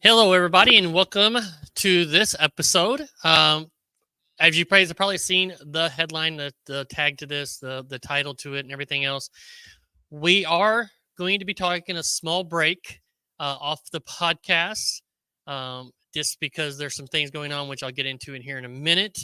Hello, everybody, and welcome to this episode. As you probably seen the headline, the tag to this, the title to it, and everything else, we are going to be taking a small break off the podcast, just because there's some things going on, which I'll get into in here in a minute.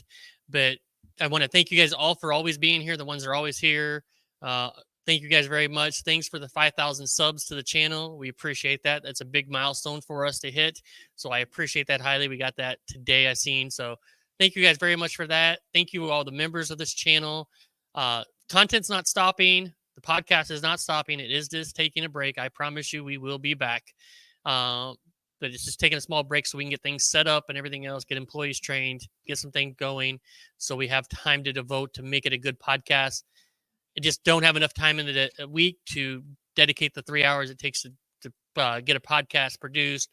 But I want to thank you guys all for always being here, the ones that are always here. Uh, Thank you guys very much. Thanks for the 5,000 subs to the channel. We appreciate that. That's a big milestone for us to hit. So I appreciate that highly. We got that today, I seen. So thank you guys very much for that. Thank you all the members of this channel. Content's not stopping. The podcast is not stopping. It is just taking a break. I promise you we will be back. But it's just taking a small break so we can get things set up and everything else, get employees trained, get some things going so we have time to devote to make it a good podcast. I just don't have enough time in a week to dedicate the 3 hours it takes to get a podcast produced,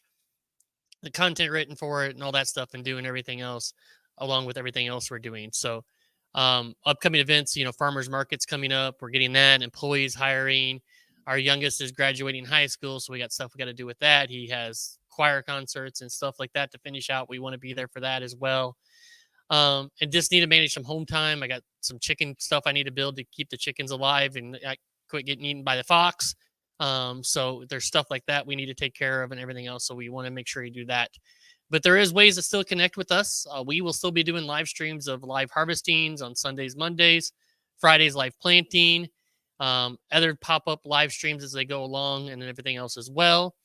the content written for it, and all that stuff, and doing everything else along with everything else we're doing. So upcoming events, farmers markets coming up. We're getting that, employees hiring. Our youngest is graduating high school, so we got stuff we got to do with that. He has choir concerts and stuff like that to finish out. We want to be there for that as well. And just need to manage some home time. I got some chicken stuff I need to build to keep the chickens alive and I quit getting eaten by the fox. So there's stuff like that we need to take care of and everything else. So we want to make sure you do that. But there is ways to still connect with us. We will still be doing live streams of live harvestings on Sundays, Mondays, Fridays, live planting, other pop-up live streams as they go along and everything else as well.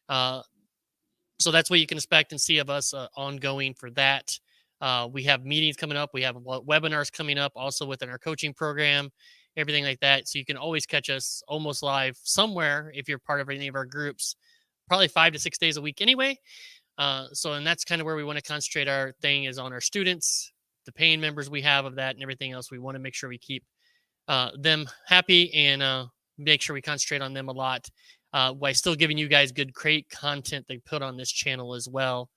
So that's what you can expect and see of us ongoing for that. We have meetings coming up. We have webinars coming up also within our coaching program, everything like that. So you can always catch us almost live somewhere if you're part of any of our groups, probably 5 to 6 days a week anyway. And that's kind of where we want to concentrate our thing is on our students, the paying members we have of that and everything else. We want to make sure we keep them happy and make sure we concentrate on them a lot while still giving you guys good, great content they put on this channel as well.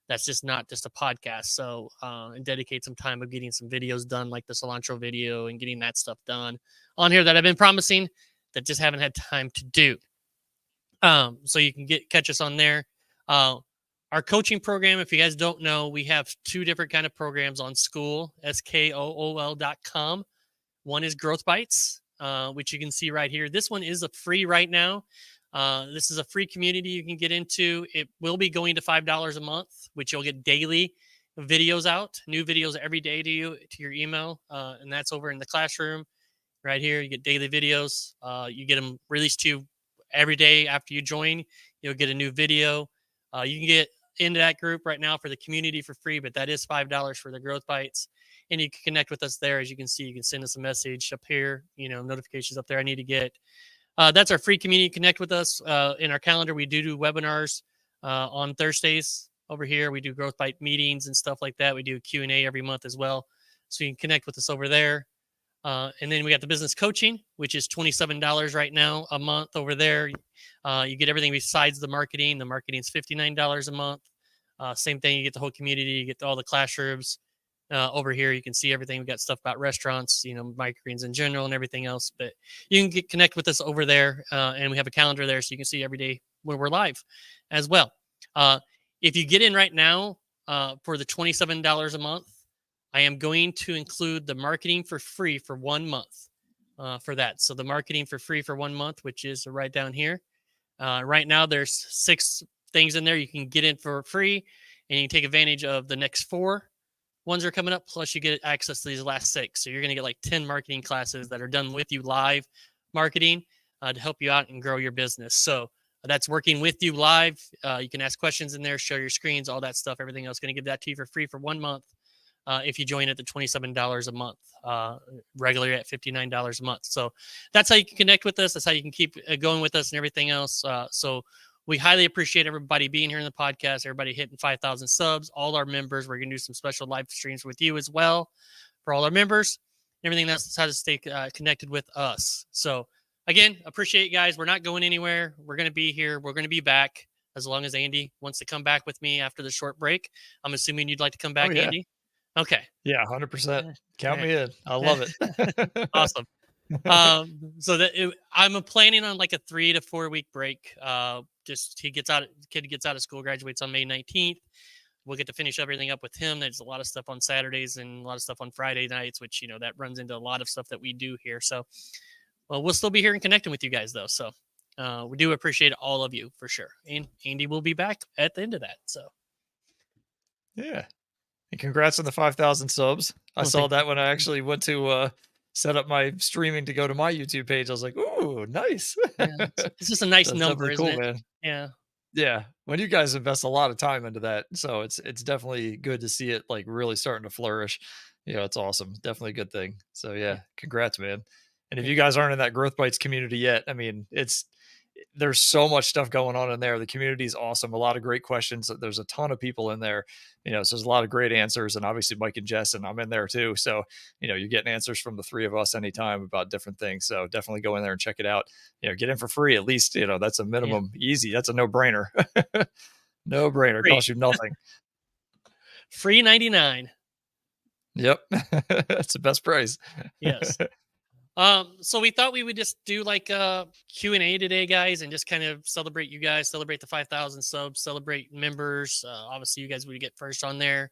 That's just not just a podcast. So and dedicate some time of getting some videos done like the cilantro video and getting that stuff done on here that I've been promising that just haven't had time to do. So you can catch us on there. Our coaching program, if you guys don't know, we have 2 different kind of programs on school, skool.com. One is Growth Bites, which you can see right here. This one is a free right now. This is a free community you can get into. It will be going to $5 a month, which you'll get daily videos out, new videos every day to your email. And that's over in the classroom right here. You get daily videos. You get them released to you every day after you join. You'll get a new video. You can get into that group right now for the community for free, but that is $5 for the Growth Bites. And you can connect with us there. As you can see, you can send us a message up here, notifications up there I need to get. That's our free community. Connect with us in our calendar. We do webinars on Thursdays over here. We do Growth Bite meetings and stuff like that. We do a Q&A every month as well. So you can connect with us over there. And then we got the business coaching, which is $27 right now a month over there. You get everything besides the marketing. The marketing is $59 a month. Same thing. You get the whole community. You get all the classrooms. Over here, you can see everything. We got stuff about restaurants, microgreens in general and everything else. But you can connect with us over there, and we have a calendar there, so you can see every day when we're live as well. If you get in right now for the $27 a month, I am going to include the marketing for free for 1 month for that. So the marketing for free for 1 month, which is right down here. Right now, there's 6 things in there you can get in for free, and you can take advantage of the next 4 ones are coming up, plus you get access to these last 6. So you're going to get like 10 marketing classes that are done with you live marketing to help you out and grow your business. So that's working with you live. You can ask questions in there, share your screens, all that stuff, everything else. Going to give that to you for free for 1 month if you join at the $27 a month, regularly at $59 a month. So that's how you can connect with us. That's how you can keep going with us and everything else. So we highly appreciate everybody being here in the podcast, everybody hitting 5,000 subs, all our members. We're going to do some special live streams with you as well for all our members. Everything that's how to stay connected with us. So, again, appreciate you guys. We're not going anywhere. We're going to be here. We're going to be back as long as Andy wants to come back with me after the short break. I'm assuming you'd like to come back, Andy? Okay. Yeah, 100%. Count me in. I love it. Awesome. So that I'm planning on like a 3 to 4 week break. Just kid gets out of school, graduates on May 19th. We'll get to finish everything up with him. There's a lot of stuff on Saturdays and a lot of stuff on Friday nights, which, that runs into a lot of stuff that we do here. So, well, we'll still be here and connecting with you guys though. So, we do appreciate all of you for sure. And Andy will be back at the end of that. So, Yeah. And congrats on the 5,000 subs. I well, saw thank you. that when I actually went to set up my streaming to go to my YouTube page. I was like, "Ooh, nice." Yeah, it's just a nice That's number, definitely isn't cool, it? man. Yeah. Yeah, when you guys invest a lot of time into that, so it's definitely good to see it like really starting to flourish. It's awesome. Definitely a good thing. So Yeah. yeah, congrats, man. And if you Thank you. guys aren't in that Growth Bites community yet, I mean, there's so much stuff going on in there. The community is awesome. A lot of great questions. There's a ton of people in there. So there's a lot of great answers. And obviously Mike and Jess, and I'm in there too. So, you're getting answers from the three of us anytime about different things. So definitely go in there and check it out. Get in for free at least. That's a Yeah. minimum. Easy. That's a no brainer. No brainer. Free. Costs you nothing. Free 99. Yep. That's the best price. Yes. So we thought we would just do like a Q&A today, guys, and just kind of celebrate you guys, celebrate the 5,000 subs, celebrate members. Obviously, you guys would get first on there.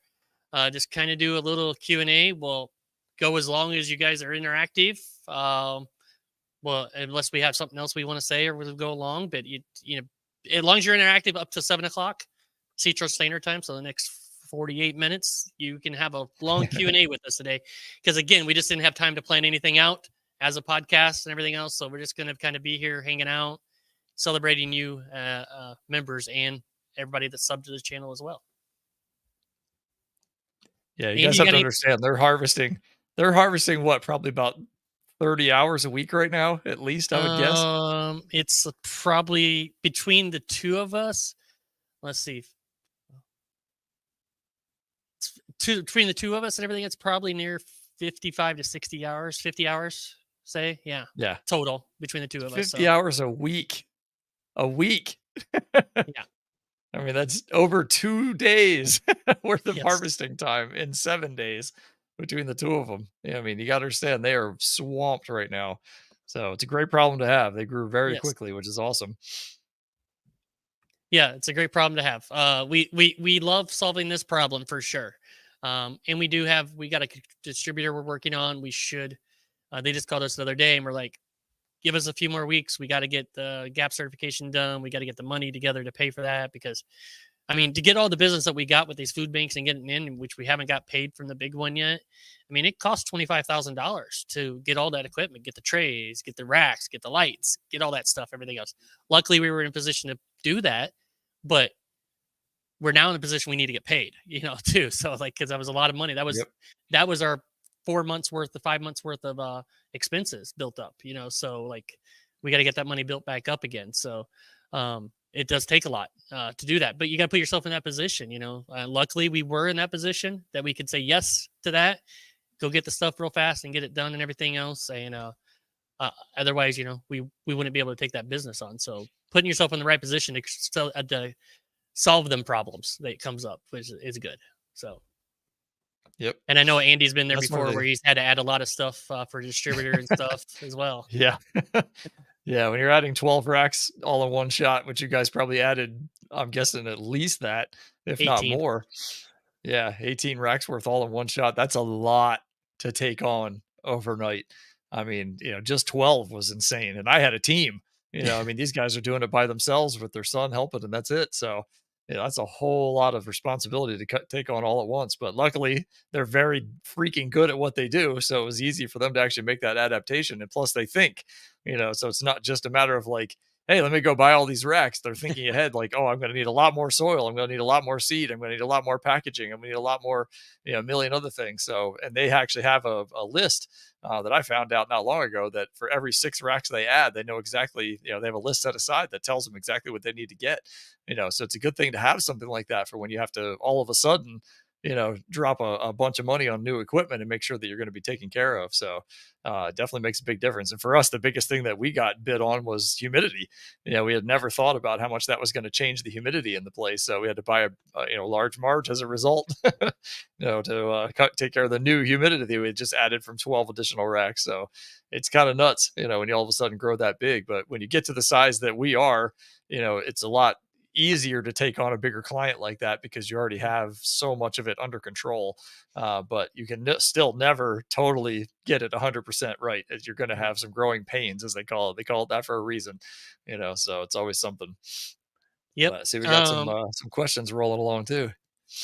Just kind of do a little Q&A. We'll go as long as you guys are interactive. Well, unless we have something else we want to say, or we'll go along. But as long as you're interactive up to 7 o'clock Central Standard Time, so the next 48 minutes, you can have a long Q&A with us today. Because again, we just didn't have time to plan anything out as a podcast and everything else. So we're just going to kind of be here hanging out, celebrating you members and everybody that's subbed to the channel as well. Yeah, you Andy, guys you have got to any? understand they're harvesting what, probably about 30 hours a week right now, at least, I would guess. It's probably between the two of us. Let's see. Between the two of us and everything, it's probably near 55 to 60 hours, 50 hours, say. Yeah. Yeah. Total between the two of us. 50 So, hours a week. A week. yeah. I mean, that's over 2 days worth of Yes. harvesting time in 7 days between the two of them. Yeah, I mean, you gotta understand they are swamped right now. So, it's a great problem to have. They grew very Yes. quickly, which is awesome. Yeah, it's a great problem to have. We love solving this problem for sure. And we got a distributor we're working on. We should. They just called us the other day and we're like, give us a few more weeks. We got to get the GAP certification done. We got to get the money together to pay for that because, I mean, to get all the business that we got with these food banks and getting in, which we haven't got paid from the big one yet. I mean, it costs $25,000 to get all that equipment, get the trays, get the racks, get the lights, get all that stuff, everything else. Luckily, we were in a position to do that, but we're now in a position we need to get paid, too. So like, cause that was a lot of money. Yep. That was our 4 months worth of 5 months worth of expenses built up, so like we got to get that money built back up again. So it does take a lot to do that, but you got to put yourself in that position. Luckily we were in that position that we could say yes to that, go get the stuff real fast and get it done and everything else. And otherwise, we wouldn't be able to take that business on. So putting yourself in the right position to solve them problems that comes up, which is good. So. Yep. And I know Andy's been there That's one of before the where he's had to add a lot of stuff for distributor and stuff as well. Yeah. Yeah, when you're adding 12 racks all in one shot, which you guys probably added, I'm guessing at least that, if not 18. more. Yeah, 18 racks worth all in one shot. That's a lot to take on overnight. I mean, just 12 was insane. And I had a team. I mean, these guys are doing it by themselves with their son helping, and that's it. So, that's a whole lot of responsibility to take on all at once. But luckily, they're very freaking good at what they do. So it was easy for them to actually make that adaptation. And plus, they think, so it's not just a matter of like, hey, let me go buy all these racks. They're thinking ahead, like, oh, I'm going to need a lot more soil. I'm going to need a lot more seed. I'm going to need a lot more packaging. I'm going to need a lot more, a million other things. So, and they actually have a list that I found out not long ago that for every 6 racks they add, they know exactly, they have a list set aside that tells them exactly what they need to get. So it's a good thing to have something like that for when you have to all of a sudden, drop a bunch of money on new equipment and make sure that you're going to be taken care of. So it definitely makes a big difference. And for us, the biggest thing that we got bid on was humidity. We had never thought about how much that was going to change the humidity in the place. So we had to buy a large Marge as a result, to take care of the new humidity that we had just added from 12 additional racks. So it's kind of nuts, when you all of a sudden grow that big. But when you get to the size that we are, it's a lot easier to take on a bigger client like that because you already have so much of it under control. But you can still never totally get it 100% right, as you're going to have some growing pains, as they call it. They call it that for a reason, so it's always something. Yep. But see, we got some questions rolling along too.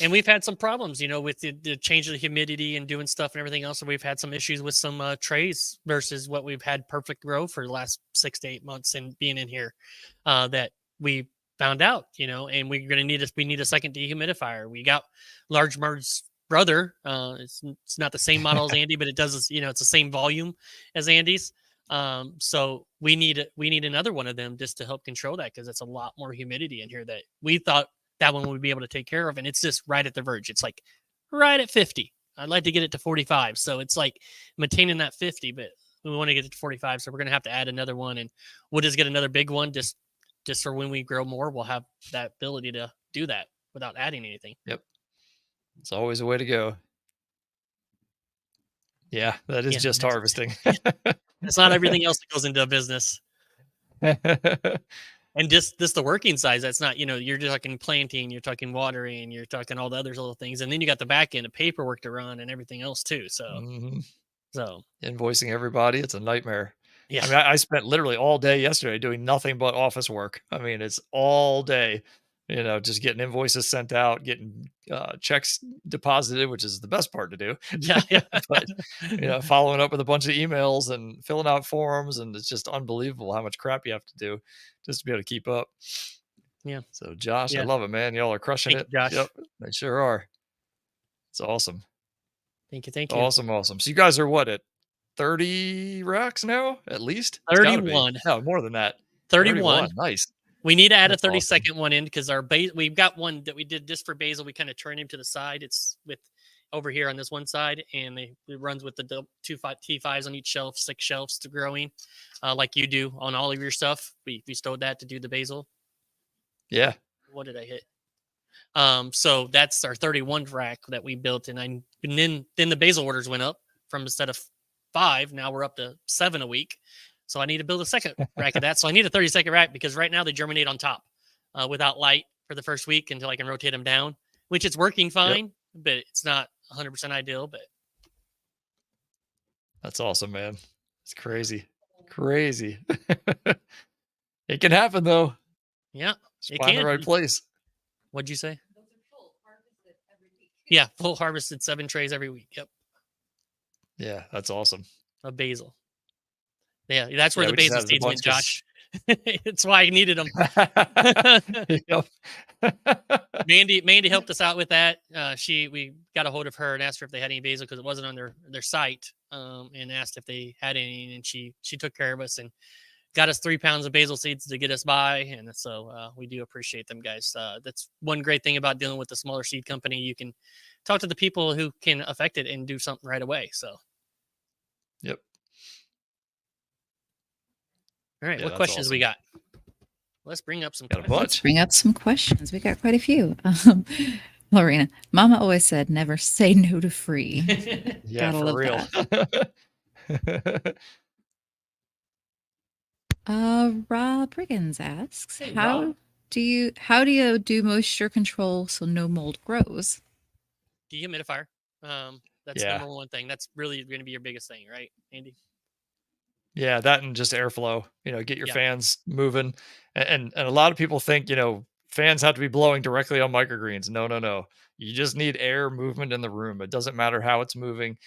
And we've had some problems, with the change of the humidity and doing stuff and everything else. So we've had some issues with some trays versus what we've had perfect grow for the last 6 to 8 months and being in here, that we found out, and we're going to need a second dehumidifier. We got Large Marge's brother. It's not the same model as Andy, but it does, it's the same volume as Andy's. So we need another one of them just to help control that, because it's a lot more humidity in here that we thought that one would be able to take care of. And it's just right at the verge. It's like right at 50. I'd like to get it to 45. So it's like maintaining that 50, but we want to get it to 45. So we're going to have to add another one, and we'll just get another big one just for when we grow more, we'll have that ability to do that without adding anything. Yep. It's always a way to go. Yeah, that is just harvesting. It's not everything else that goes into a business. And just the working size, that's not, you're talking planting, you're talking watering, you're talking all the other little things. And then you got the back end of paperwork to run and everything else too. So, so invoicing everybody, it's a nightmare. Yeah. I mean, I spent literally all day yesterday doing nothing but office work. I mean, it's all day, just getting invoices sent out, getting checks deposited, which is the best part to do. Yeah. But, following up with a bunch of emails and filling out forms. And it's just unbelievable how much crap you have to do just to be able to keep up. Yeah. So Josh, I love it, man. Y'all are crushing it. Josh. Yep, they sure are. It's awesome. Thank you. Awesome. So you guys are what, at 30 racks now, at least? 31. No, more than that. 31. Nice. We need to add a 32nd one in, because our base, we've got one that we did just for basil. We kind of turn him to the side. It's with over here on this one side, and it runs with the 2 T5s on each shelf, 6 shelves to growing, like you do on all of your stuff. We stowed that to do the basil. Yeah. What did I hit? So that's our 31 rack that we built, and then the basil orders went up from, instead of 5, now we're up to 7 a week. So I need to build a second rack of that. So I need a 32nd rack, because right now they germinate on top without light for the first week until I can rotate them down, which is working fine, but it's not 100% ideal. But that's awesome, man. It's crazy. It can happen though. Yeah, just find the right place. What'd you say? Those are full harvested every week. Yeah, full harvested 7 trays every week. Yep. Yeah, that's awesome. Of basil. Yeah, that's where the basil seeds went, Josh. It's why I needed them. Mandy helped us out with that. We got a hold of her and asked her if they had any basil, because it wasn't on their site, and asked if they had any, and she took care of us and got us 3 pounds of basil seeds to get us by. And so we do appreciate them, guys. That's one great thing about dealing with a smaller seed company. You can talk to the people who can affect it and do something right away. So, yep. All right, what questions we got? Let's bring up some questions. Let's bring up some questions. We got quite a few. Lorena, Mama always said, never say no to free. Yeah, for real. Rob Riggins asks, hey, how do you do moisture control so no mold grows? Dehumidifier. That's number one thing. That's really going to be your biggest thing, right, Andy? Yeah, that and just airflow, get your fans moving. And a lot of people think, fans have to be blowing directly on microgreens. No. You just need air movement in the room. It doesn't matter how it's moving.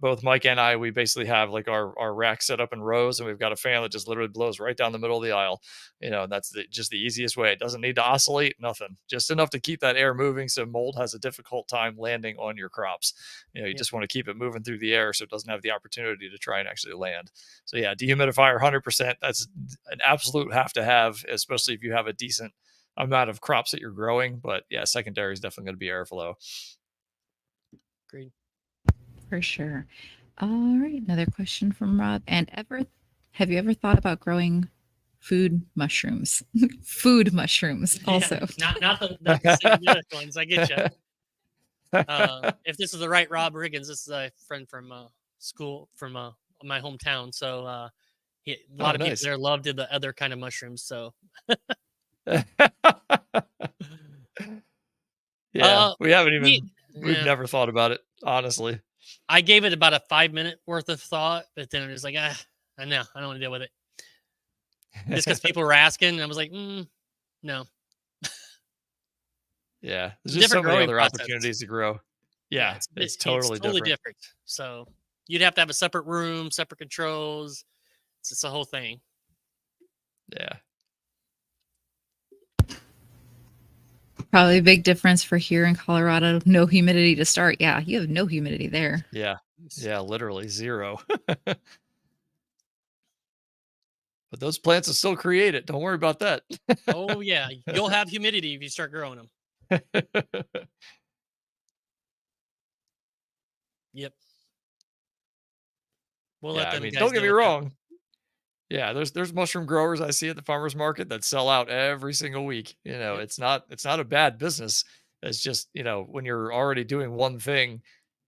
Both Mike and I, we basically have like our rack set up in rows, and we've got a fan that just literally blows right down the middle of the aisle. That's just the easiest way. It doesn't need to oscillate, nothing. Just enough to keep that air moving so mold has a difficult time landing on your crops. You just want to keep it moving through the air so it doesn't have the opportunity to try and actually land. So yeah, dehumidifier 100%. That's an absolute have to have, especially if you have a decent amount of crops that you're growing. But yeah, secondary is definitely going to be airflow. Agreed. For sure. All right, another question from Rob. Have you ever thought about growing food mushrooms? Food mushrooms also. Yeah, not the synthetic ones. I get you. If this is the right Rob Riggins, this is a friend from school from my hometown. So a lot Oh, of people nice. there loved the other kind of mushrooms. So Yeah, we haven't me, we've yeah, never thought about it, honestly. I gave it about a 5 minute worth of thought, but then I was like, I know I don't want to deal with it. Just because people were asking, and I was like, no, Yeah, there's just different so many growing other process. opportunities to grow. Yeah, Yeah, it's it's totally different. different. So you'd have to have a separate room, separate controls. It's just a whole thing. Yeah. Probably a big difference for here in Colorado. No humidity to start. Yeah, you have no humidity there. Yeah. Yeah, literally 0. But those plants will still create it. Don't worry about that. Oh yeah, you'll have humidity if you start growing them. Yep. We'll let Yeah, I them mean, guys don't get deal me with that. wrong. Yeah, there's mushroom growers I see at the farmers market that sell out every single week. Yep. It's not a bad business. It's just, when you're already doing one thing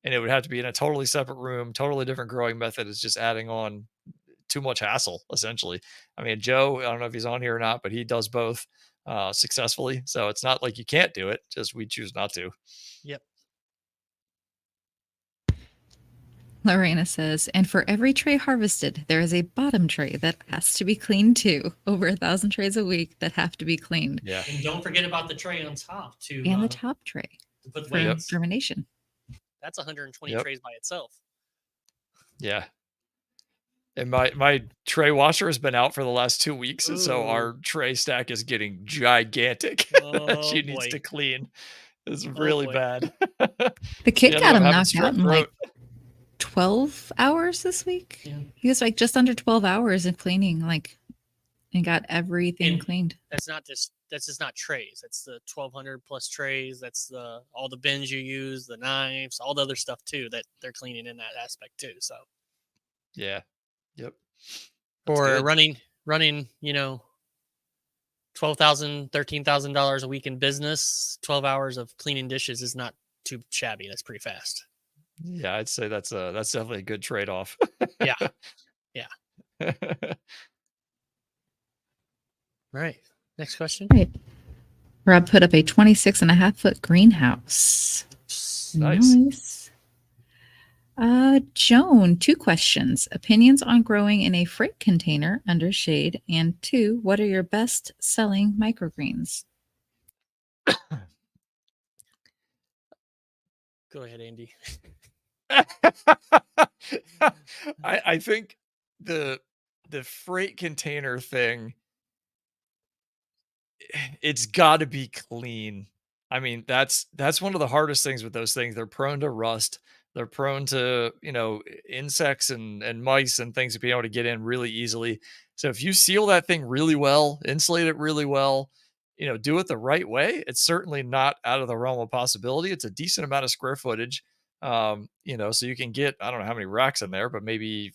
and it would have to be in a totally separate room, totally different growing method, it's just adding on too much hassle, essentially. I mean, Joe, I don't know if he's on here or not, but he does both successfully. So it's not like you can't do it, just we choose not to. Yep. Lorena says, and for every tray harvested, there is a bottom tray that has to be cleaned too. Over 1,000 trays a week that have to be cleaned. Yeah. And don't forget about the tray on top too. And the top tray to put for weights. germination. That's 120 Yep. trays by itself. Yeah. And my tray washer has been out for the last 2 weeks, and so Ooh. our tray stack is getting gigantic. Oh She needs boy. to clean. It's Oh really boy. bad. The kid She ended got up him having knocked out strep in like throat. 12 hours this week. Yeah. He was like just under 12 hours in cleaning, and got everything And cleaned. that's just not trays. That's the 1,200 plus trays. That's all the bins you use, the knives, all the other stuff too that they're cleaning in that aspect too. So Yeah. Yep. That's for good. running, $12,000, $13,000 a week in business, 12 hours of cleaning dishes is not too shabby. That's pretty fast. Yeah, I'd say that's definitely a good trade-off. Yeah. Yeah. Right. Next question. Right. Rob put up a 26.5-foot greenhouse. Nice. Joan, 2 questions. Opinions on growing in a freight container under shade, and 2, what are your best selling microgreens? Go ahead, Andy. I think the freight container thing, it's got to be clean. I mean, that's one of the hardest things with those things. They're prone to rust. They're prone to, insects and mice and things being able to get in really easily. So if you seal that thing really well, insulate it really well, do it the right way, it's certainly not out of the realm of possibility. It's a decent amount of square footage. So you can get, I don't know how many racks in there, but maybe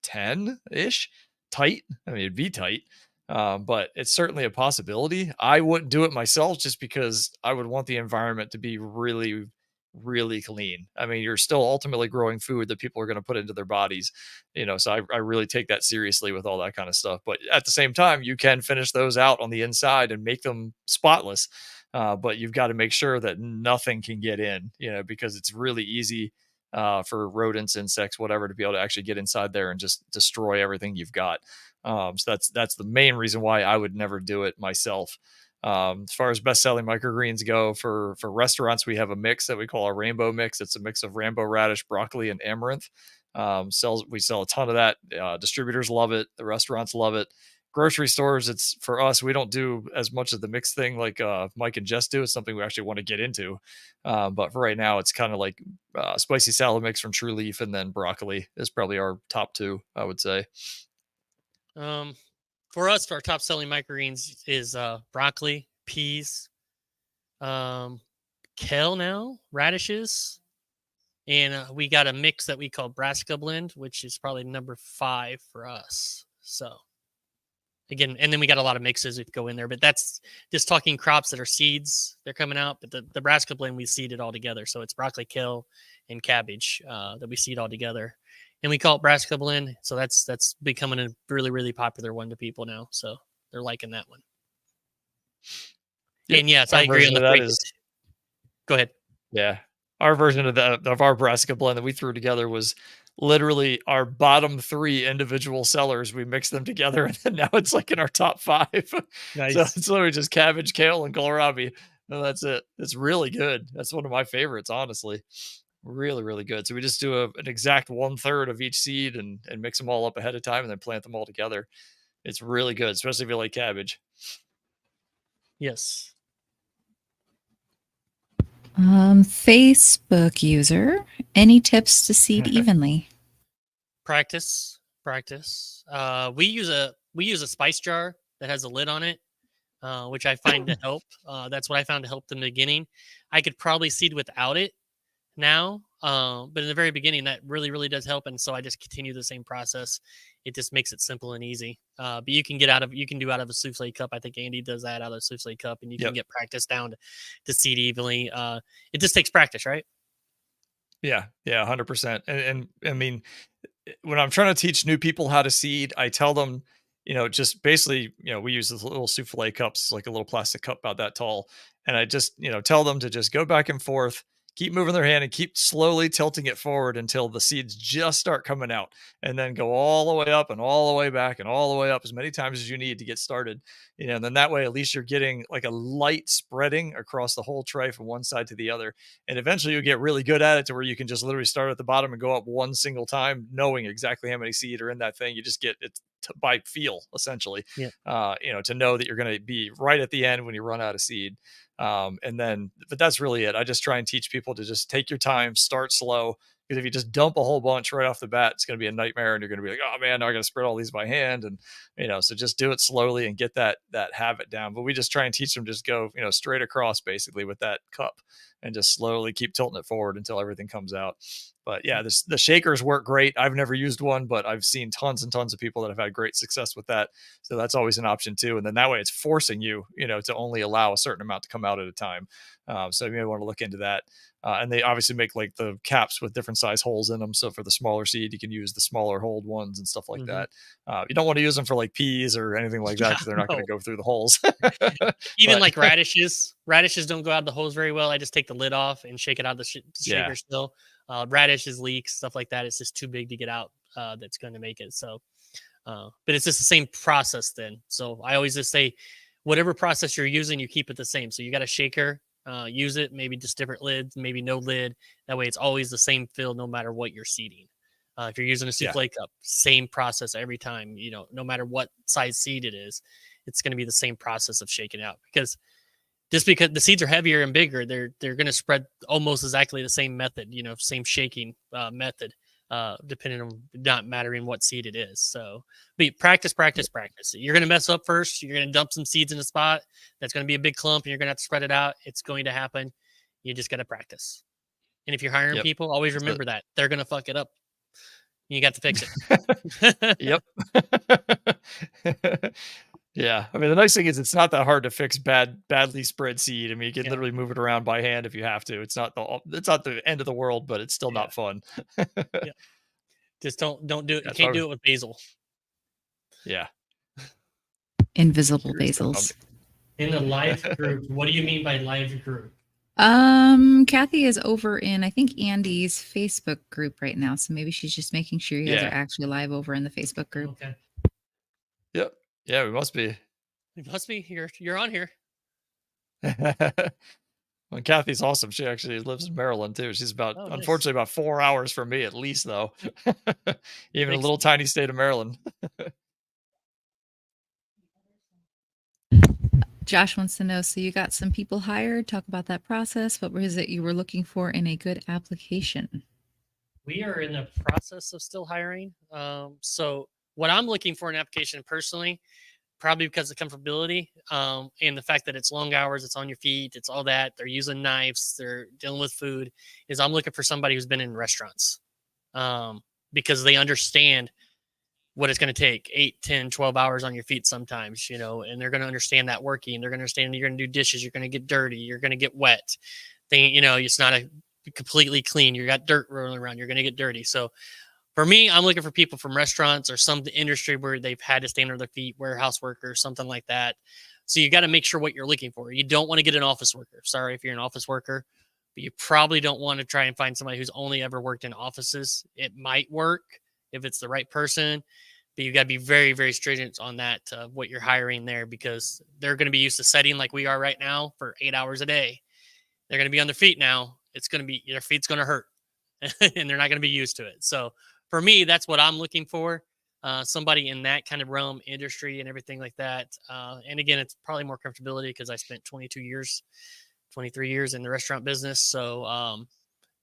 10-ish tight. I mean, it'd be tight. But it's certainly a possibility. I wouldn't do it myself just because I would want the environment to be really, really clean. I mean, you're still ultimately growing food that people are going to put into their bodies, so I really take that seriously with all that kind of stuff. But at the same time, you can finish those out on the inside and make them spotless. But you've got to make sure that nothing can get in, because it's really easy for rodents, insects, whatever, to be able to actually get inside there and just destroy everything you've got. So that's the main reason why I would never do it myself. As far as best-selling microgreens go, for restaurants, we have a mix that we call our rainbow mix. It's a mix of rainbow radish, broccoli, and amaranth. We sell a ton of that. Distributors love it. The restaurants love it. Grocery stores, it's for us, we don't do as much of the mix thing like Mike and Jess do. It's something we actually want to get into. But for right now, it's kind of like spicy salad mix from True Leaf, and then broccoli is probably our top 2, I would say. For us, our top selling microgreens is broccoli, peas, kale now, radishes, and we got a mix that we call Brassica Blend, which is probably number 5 for us. So again, and then we got a lot of mixes that go in there, but that's just talking crops that are seeds. They're coming out, but the Brassica Blend, we seed it all together. So it's broccoli, kale, and cabbage that we seed all together. And we call it Brassica Blend. So that's becoming a really, really popular one to people now. So they're liking that one. Yep. And yes, Our I agree on version the of that freight. is Go ahead. Yeah. Our version of our Brassica blend that we threw together was literally our bottom 3 individual sellers. We mixed them together, and then now it's like in our top 5. So Nice. it's literally just cabbage, kale, and kohlrabi. And that's it. It's really good. That's one of my favorites, honestly. Really, really good. So we just do an exact 1/3 of each seed and mix them all up ahead of time and then plant them all together. It's really good, especially if you like cabbage. Yes. Facebook user, any tips to seed evenly? Practice. We use a spice jar that has a lid on it, which I find to help. That's what I found to help in the beginning. I could probably seed without it now, but in the very beginning, that really, really does help. And so I just continue the same process. It just makes it simple and easy. But you can do out of a souffle cup. I think Andy does that out of a souffle cup, and you can get practice down to seed evenly. It just takes practice, right? Yeah, 100%. And I mean, when I'm trying to teach new people how to seed, I tell them, just basically, we use those little souffle cups, like a little plastic cup about that tall. And I just, tell them to just go back and forth, keep moving their hand and keep slowly tilting it forward until the seeds just start coming out, and then go all the way up and all the way back and all the way up as many times as you need to get started. And then that way, at least you're getting like a light spreading across the whole tray from one side to the other. And eventually you'll get really good at it to where you can just literally start at the bottom and go up one single time, knowing exactly how many seed are in that thing. You just get it by feel, essentially, Yeah. To know that you're going to be right at the end when you run out of seed. But that's really it. I just try and teach people to just take your time, start slow. Because if you just dump a whole bunch right off the bat, it's going to be a nightmare, and you're going to be like, "Oh man, now I got to spread all these by hand." And so just do it slowly and get that habit down. But we just try and teach them just go, straight across basically with that cup, and just slowly keep tilting it forward until everything comes out. But yeah, the shakers work great. I've never used one, but I've seen tons and tons of people that have had great success with that. So that's always an option too. And then that way it's forcing you, to only allow a certain amount to come out at a time. So you may want to look into that. And they obviously make like the caps with different size holes in them. So for the smaller seed, you can use the smaller hold ones and stuff like that. You don't want to use them for like peas or anything like that, because they're not going to go through the holes. Even like radishes don't go out of the holes very well. I just take the lid off and shake it out of the shaker still. Radishes, leeks, stuff like that. It's just too big to get out. That's going to make it. So, but it's just the same process then. So I always just say, whatever process you're using, you keep it the same. So you got a shaker, use it, maybe just different lids, maybe no lid. That way it's always the same fill no matter what you're seeding. If you're using a souffle cup, same process every time, no matter what size seed it is, it's going to be the same process of shaking out, because just because the seeds are heavier and bigger, they're going to spread almost exactly the same method, same shaking method, depending on not mattering what seed it is. So but practice. You're going to mess up first. You're going to dump some seeds in a spot. That's going to be a big clump, and you're going to have to spread it out. It's going to happen. You just got to practice. And if you're hiring people, always remember that they're going to fuck it up. You got to fix it. Yep. Yeah. I mean, the nice thing is it's not that hard to fix badly spread seed. I mean, you can literally move it around by hand if you have to. It's not the end of the world, but it's still not fun. Just don't do it. You can't do it with basil. Yeah. Invisible basils. In the live group, what do you mean by live group? Kathy is over in, I think, Andy's Facebook group right now. So maybe she's just making sure you guys are actually live over in the Facebook group. Okay. Yep. Yeah, we must be. It must be. You're on here. Well, Kathy's awesome. She actually lives in Maryland too. She's unfortunately about 4 hours from me at least, though. Even a little tiny state of Maryland. Josh wants to know, so you got some people hired. Talk about that process. What was it you were looking for in a good application? We are in the process of still hiring. So what I'm looking for in an application personally, probably because of comfortability, and the fact that it's long hours, it's on your feet, it's all that. They're using knives, they're dealing with food. Is I'm looking for somebody who's been in restaurants, because they understand what it's going to take 8, 10, 12 hours on your feet sometimes, and they're going to understand that working. They're going to understand you're going to do dishes, you're going to get dirty, you're going to get wet. It's not a completely clean. You got dirt rolling around, you're going to get dirty. So for me, I'm looking for people from restaurants or some industry where they've had to stand on their feet, warehouse workers, something like that. So you got to make sure what you're looking for. You don't want to get an office worker. Sorry if you're an office worker, but you probably don't want to try and find somebody who's only ever worked in offices. It might work if it's the right person, but you got to be very, very stringent on that, what you're hiring there, because they're going to be used to setting like we are right now for 8 hours a day. They're going to be on their feet now. It's going to be, their feet's going to hurt and they're not going to be used to it. So for me, that's what I'm looking for. Somebody in that kind of realm, industry and everything like that. And again, it's probably more comfortability because I spent 23 years in the restaurant business. So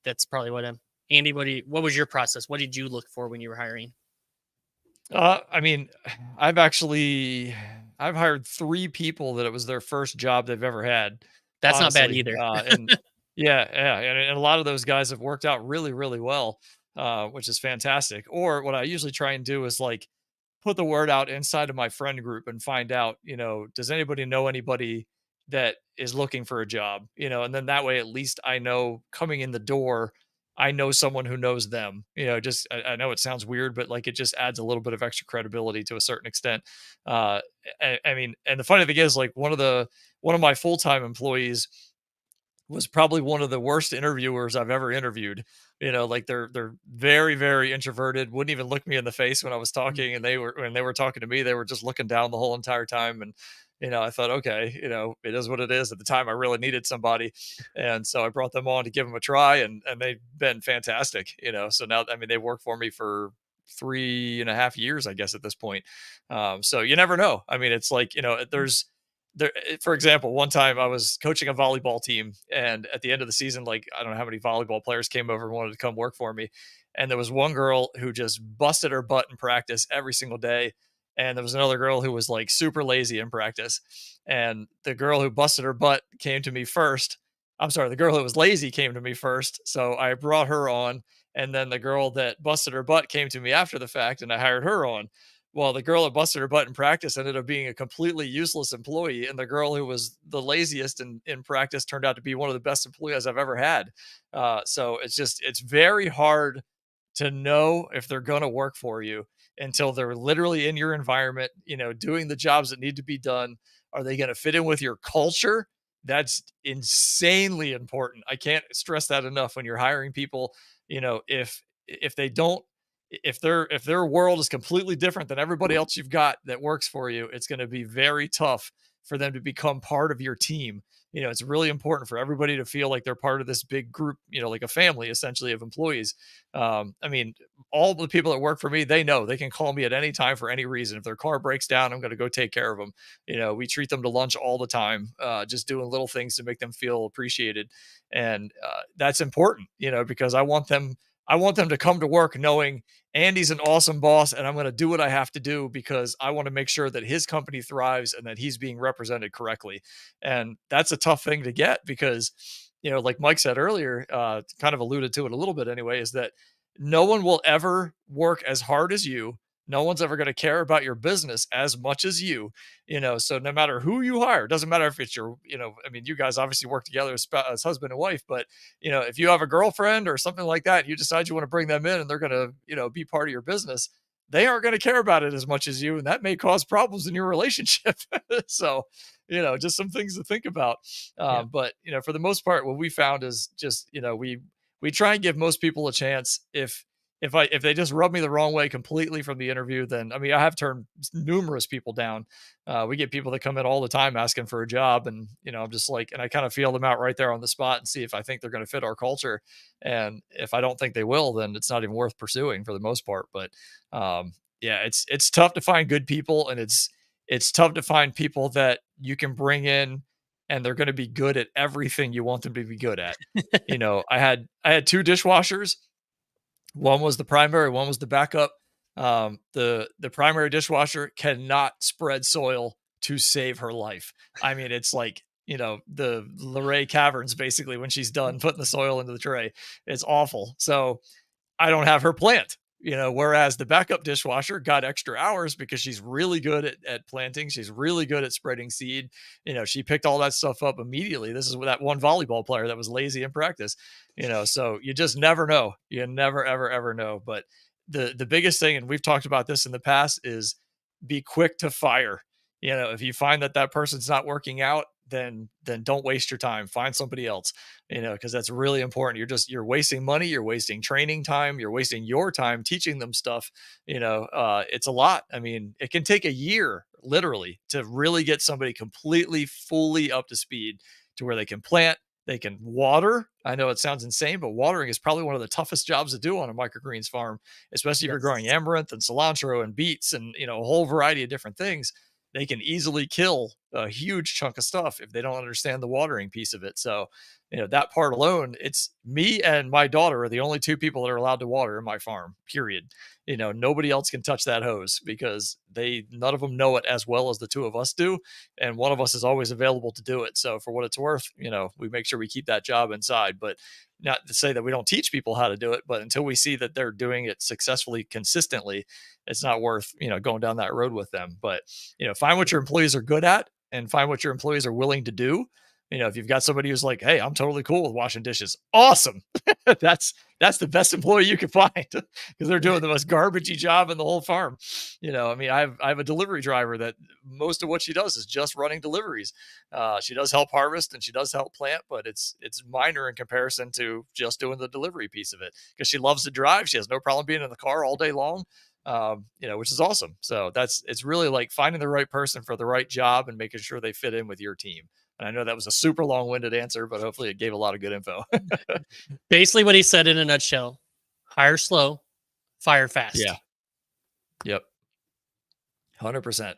that's probably what I'm. Andy, what was your process? What did you look for when you were hiring? I mean, I've hired 3 people that it was their first job they've ever had, That's not bad honestly. either. And yeah, and a lot of those guys have worked out really, really well, which is fantastic. Or what I usually try and do is like put the word out inside of my friend group and find out, does anybody know anybody that is looking for a job? And then that way, at least I know coming in the door, I know someone who knows them. Just I know it sounds weird, but like it just adds a little bit of extra credibility to a certain extent. Uh, I mean, and the funny thing is, like one of my full time employees was probably one of the worst interviewers I've ever interviewed. Like they're very, very introverted, wouldn't even look me in the face when I was talking. And when they were talking to me, they were just looking down the whole entire time. And, I thought, okay, it is what it is. At the time I really needed somebody. And so I brought them on to give them a try, and they've been fantastic, so now, I mean, they work for me for 3.5 years, I guess, at this point. So you never know. I mean, it's like, for example, one time I was coaching a volleyball team, and at the end of the season, like, I don't know how many volleyball players came over and wanted to come work for me. And there was one girl who just busted her butt in practice every single day. And there was another girl who was like super lazy in practice. And the girl who busted her butt came to me first. I'm sorry, the girl who was lazy came to me first. So I brought her on. And then the girl that busted her butt came to me after the fact, and I hired her on. Well, the girl that busted her butt in practice ended up being a completely useless employee, and the girl who was the laziest in practice turned out to be one of the best employees I've ever had. So it's very hard to know if they're going to work for you until they're literally in your environment, doing the jobs that need to be done. Are they going to fit in with your culture? That's insanely important. I can't stress that enough when you're hiring people. If they don't, if their world is completely different than everybody else you've got that works for you, it's going to be very tough for them to become part of your team. It's really important for everybody to feel like they're part of this big group, like a family essentially of employees. I mean, all the people that work for me, they know they can call me at any time for any reason. If their car breaks down, I'm going to go take care of them. We treat them to lunch all the time, just doing little things to make them feel appreciated. And that's important, because I want them to come to work knowing Andy's an awesome boss, and I'm going to do what I have to do because I want to make sure that his company thrives and that he's being represented correctly. And that's a tough thing to get because, like Mike said earlier, kind of alluded to it a little bit anyway, is that no one will ever work as hard as you. No one's ever going to care about your business as much as you, so no matter who you hire, doesn't matter if it's your, I mean, you guys obviously work together as husband and wife, but, if you have a girlfriend or something like that, you decide you want to bring them in and they're going to, be part of your business, they aren't going to care about it as much as you. And that may cause problems in your relationship. So, just some things to think about. But, for the most part, what we found is just, we try and give most people a chance. If they just rub me the wrong way completely from the interview, then, I mean, I have turned numerous people down. We get people that come in all the time asking for a job, and, I'm just like, and I kind of feel them out right there on the spot and see if I think they're going to fit our culture. And if I don't think they will, then it's not even worth pursuing for the most part. But, yeah, it's tough to find good people, and it's tough to find people that you can bring in and they're going to be good at everything you want them to be good at. I had 2 dishwashers. One was the primary, one was the backup. The primary dishwasher cannot spread soil to save her life. I mean, it's like, the Luray Caverns, basically, when she's done putting the soil into the tray. It's awful. So I don't have her plant, whereas the backup dishwasher got extra hours because she's really good at planting. She's really good at spreading seed. She picked all that stuff up immediately. This is that one volleyball player that was lazy in practice, so you just never know. You never, ever, ever know. But the biggest thing, and we've talked about this in the past, is be quick to fire. If you find that person's not working out, then don't waste your time. Find somebody else, because that's really important. You're wasting money, you're wasting training time, you're wasting your time teaching them stuff. It's a lot. I mean, it can take a year literally to really get somebody completely, fully up to speed to where they can plant, they can water. I know it sounds insane, but watering is probably one of the toughest jobs to do on a microgreens farm, especially if you're growing amaranth and cilantro and beets and, a whole variety of different things. They can easily kill a huge chunk of stuff if they don't understand the watering piece of it. So, that part alone, it's me and my daughter are the only two people that are allowed to water in my farm, period. Nobody else can touch that hose because none of them know it as well as the two of us do. And one of us is always available to do it. So for what it's worth, we make sure we keep that job inside, but not to say that we don't teach people how to do it, but until we see that they're doing it successfully, consistently, it's not worth, going down that road with them. But, find what your employees are good at and find what your employees are willing to do. If you've got somebody who's like, hey, I'm totally cool with washing dishes. Awesome. That's the best employee you can find because they're doing the most garbagey job in the whole farm. I have a delivery driver that most of what she does is just running deliveries. She does help harvest and she does help plant, but it's minor in comparison to just doing the delivery piece of it because she loves to drive. She has no problem being in the car all day long. Which is awesome. So it's really like finding the right person for the right job and making sure they fit in with your team. And I know that was a super long-winded answer, but hopefully it gave a lot of good info. Basically what he said in a nutshell: hire slow, fire fast. Yeah. Yep. 100%.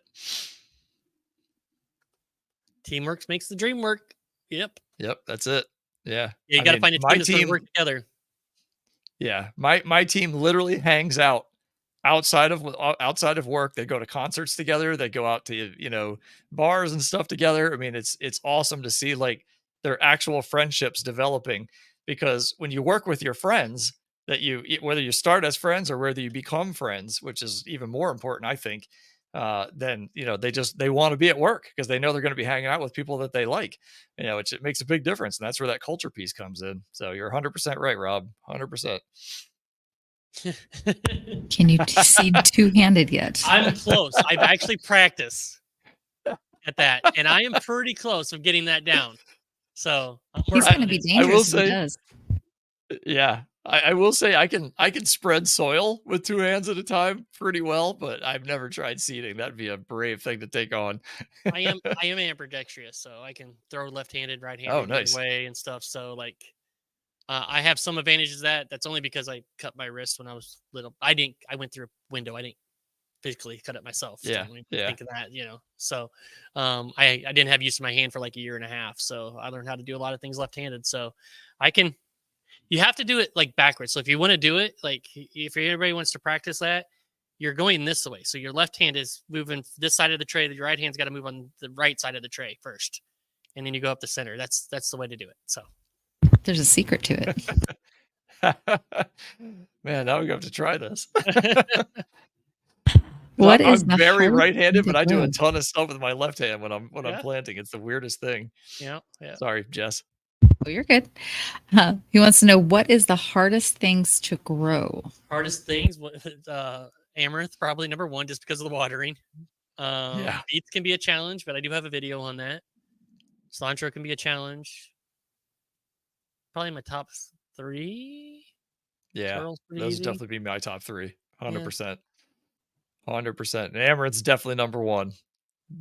Teamwork makes the dream work. Yep. That's it. Yeah. You got to find a team that's going to work together. Yeah. My team literally hangs out outside of work. They go to concerts together. They go out to, bars and stuff together. I mean, it's awesome to see like their actual friendships developing, because when you work with your friends that whether you start as friends or whether you become friends, which is even more important, I think, then, they want to be at work because they know they're going to be hanging out with people that they like, it makes a big difference. And that's where that culture piece comes in. So you're 100% right, Rob. 100%. Can you see two-handed yet? I'm close. I've actually practiced at that, and I am pretty close of getting that down. So he's going to be dangerous if he does. Yeah, I will say I can spread soil with two hands at a time pretty well, but I've never tried seeding. That'd be a brave thing to take on. I am ambidextrous, so I can throw left-handed, right-handed, oh, nice. way and stuff. So like. I have some advantages that's only because I cut my wrist when I was little. I went through a window. I didn't physically cut it myself. Yeah. Think of that, So, I didn't have use of my hand for like a year and a half. So I learned how to do a lot of things left-handed. So you have to do it like backwards. So if you want to do it, like if everybody wants to practice that, you're going this way. So your left hand is moving this side of the tray. Your right hand's got to move on the right side of the tray first. And then you go up the center. That's the way to do it. So. There's a secret to it. Man, now we have to try this. I'm very right-handed, but I do a ton of stuff with my left hand when I'm planting. It's the weirdest thing. Yeah. Sorry, Jess. Oh, you're good. He wants to know, what is the hardest things to grow? Hardest things, amaranth probably number one, just because of the watering. Beets can be a challenge, but I do have a video on that. Cilantro can be a challenge. Probably my top 3. Yeah, those would definitely be my top 3. 100%. 100%. And amaranth's definitely number 1.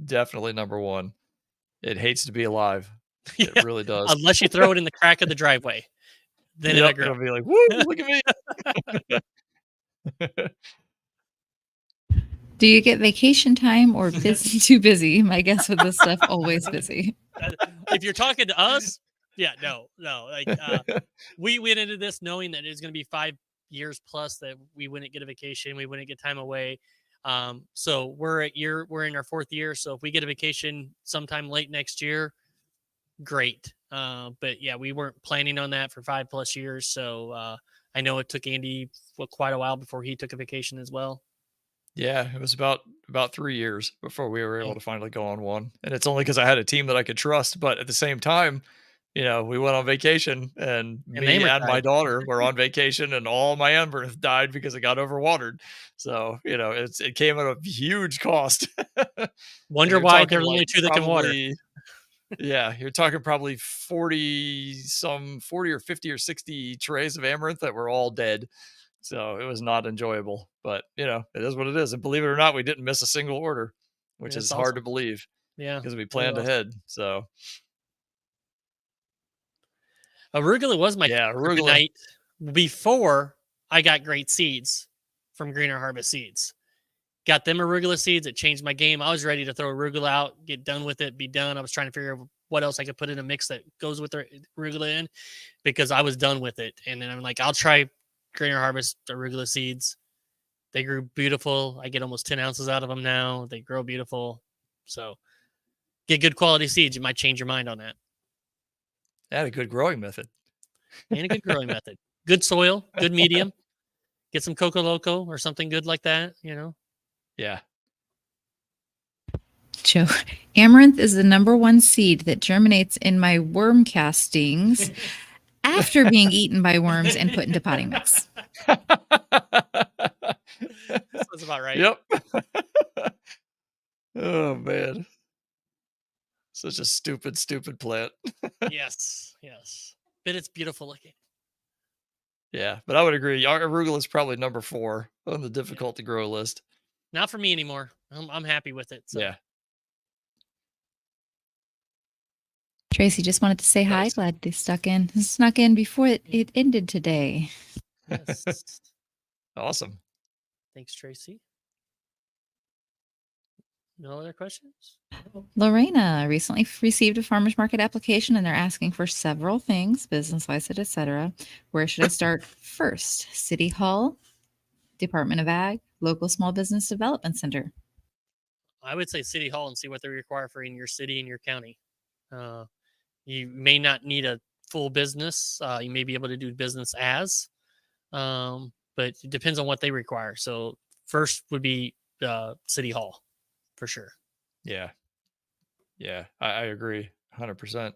Definitely number 1. It hates to be alive. It really does. Unless you throw it in the crack of the driveway. Then it'll be like, woo, look at me. Do you get vacation time or busy? Too busy? My guess with this stuff, always busy. If you're talking to us, no. Like we went into this knowing that it was going to be 5 years plus that we wouldn't get a vacation, we wouldn't get time away. So we're in our 4th year. So if we get a vacation sometime late next year, great. But yeah, we weren't planning on that for 5+ years. So I know it took Andy quite a while before he took a vacation as well. Yeah, it was about 3 years before we were able Yeah. to finally go on one, and it's only because I had a team that I could trust, but at the same time, we went on vacation, and And me Amaranth and my died. daughter were on vacation, and all my Amaranth died because it got overwatered. So, it came at a huge cost. And Wonder you're why talking, there are like, only two that can water. probably yeah, you're talking probably 40 or 50 or 60 trays of Amaranth that were all dead. So it was not enjoyable, but it is what it is. And believe it or not, we didn't miss a single order, which That's is hard to awesome. believe Yeah, because we really planned awesome. ahead. So Arugula was my yeah, arugula. kryptonite before I got great seeds from Greener Harvest Seeds. Got them arugula seeds. It changed my game. I was ready to throw arugula out, get done with it, be done. I was trying to figure out what else I could put in a mix that goes with the arugula in because I was done with it. And then I'm like, I'll try Greener Harvest arugula seeds. They grew beautiful. I get almost 10 ounces out of them now. They grow beautiful. So get good quality seeds. You might change your mind on that. Had a good growing method. And a good growing method. Good soil, good medium. Get some Coco Loco or something good like that, Yeah. Joe, amaranth is the number one seed that germinates in my worm castings after being eaten by worms and put into potting mix. That's about right. Yep. Oh man. Such a stupid plant. Yes. But it's beautiful looking. Yeah, but I would agree. Arugula is probably number 4 on the difficult to grow list. Not for me anymore. I'm happy with it. So. Yeah. Tracy just wanted to say hi. Nice. Glad they snuck in before it ended today. Yes. Awesome. Thanks, Tracy. No other questions? Lorena recently received a farmers market application and they're asking for several things, business license, etc. Where should I start first? City Hall, Department of Ag, local small business development center. I would say City Hall and see what they require for in your city and your county. You may not need a full business. You may be able to do business as, but it depends on what they require. So first would be City Hall for sure. Yeah. Yeah, I agree 100%.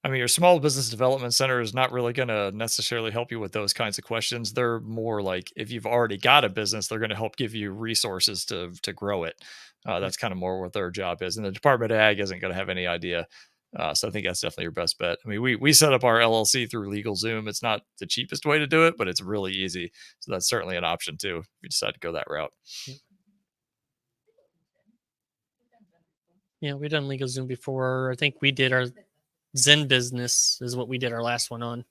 I mean, your small business development center is not really going to necessarily help you with those kinds of questions. They're more like if you've already got a business, they're going to help give you resources to grow it. That's kind of more what their job is. And the Department of Ag isn't going to have any idea. So I think that's definitely your best bet. I mean, we set up our LLC through LegalZoom. It's not the cheapest way to do it, but it's really easy. So that's certainly an option too if you decide to go that route. Yeah, we've done LegalZoom before. I think we did our Zen business is what we did our last one on.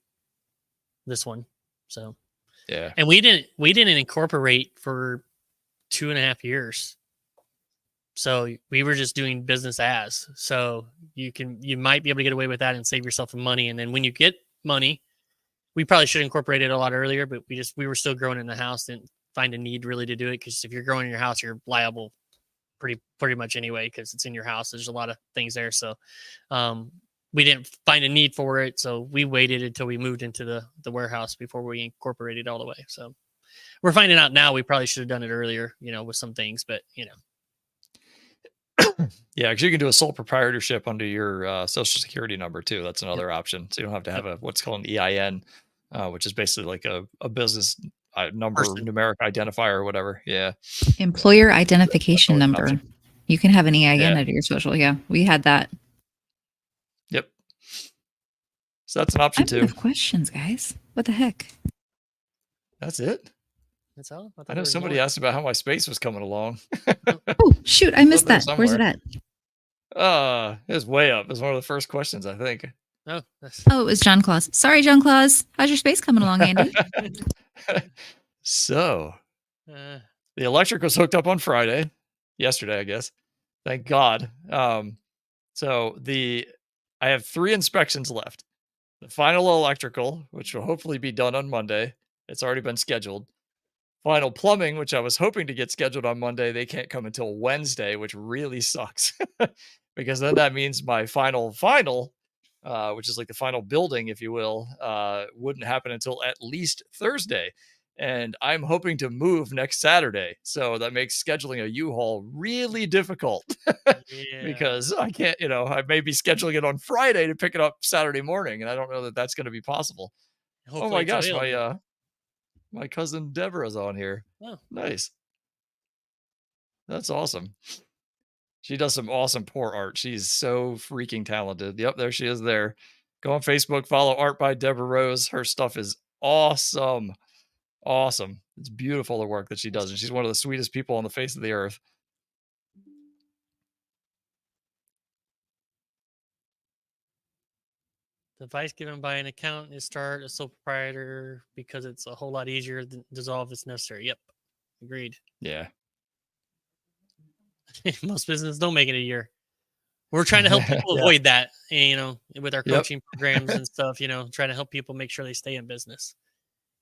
This one, so yeah, and we didn't incorporate for 2.5 years. So we were just doing business as. So you might be able to get away with that and save yourself some money. And then when you get money, we probably should incorporate it a lot earlier, but we were still growing in the house, didn't find a need really to do it because if you're growing in your house, you're liable pretty much anyway because it's in your house. There's a lot of things there. So we didn't find a need for it. So we waited until we moved into the warehouse before we incorporated all the way. So we're finding out now we probably should have done it earlier, with some things, but yeah, because you can do a sole proprietorship under your social security number too. That's another option. So you don't have to have what's called an EIN, which is basically like a business number, numeric identifier or whatever. Yeah. Employer identification number. You can have an EIN under your social. Yeah, we had that. Yep. So that's an option too. I have questions, guys. What the heck? That's it. That's all. I know somebody asked about how my space was coming along. Oh shoot, I missed that. Where's it at? It was way up. It was one of the first questions, I think. Oh, it was John Claus. Sorry, John Claus. How's your space coming along, Andy? So, the electric was hooked up on yesterday, I guess. Thank God. So I have 3 inspections left. The final electrical, which will hopefully be done on Monday. It's already been scheduled. final plumbing, which I was hoping to get scheduled on Monday, they can't come until Wednesday, which really sucks because then that means my final, which is like the final building, if you will, wouldn't happen until at least Thursday. And I'm hoping to move next Saturday. So that makes scheduling a U-Haul really difficult Yeah. because I can't, I may be scheduling it on Friday to pick it up Saturday morning. And I don't know that that's going to be possible. Oh Hopefully my it's gosh, available. my cousin Deborah's on here. Oh, Nice. That's awesome. She does some awesome pour art. She's so freaking talented. Yep, there she is there. Go on Facebook, follow Art by Deborah Rose. Her stuff is awesome. Awesome. It's beautiful the work that she does. And she's one of the sweetest people on the face of the earth. the advice given by an accountant is start a sole proprietor because it's a whole lot easier than dissolve if necessary. Yep. Agreed. Yeah. Most businesses don't make it a year. We're trying to help people Yeah. avoid that, with our Yep. coaching programs and stuff, trying to help people make sure they stay in business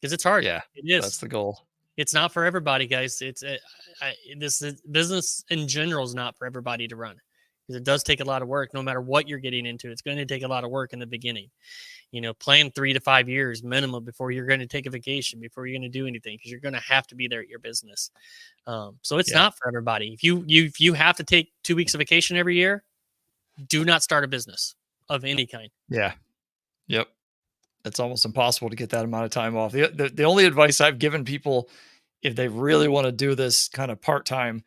because it's hard. Yeah. It is. That's the goal. It's not for everybody, guys. This business in general is not for everybody to run because it does take a lot of work. No matter what you're getting into, it's going to take a lot of work in the beginning. Plan 3 to 5 years minimum before you're going to take a vacation, before you're going to do anything, because you're going to have to be there at your business. So it's not for everybody. If you have to take 2 weeks of vacation every year, do not start a business of any kind. Yeah. Yep. It's almost impossible to get that amount of time off. The only advice I've given people, if they really want to do this kind of part-time,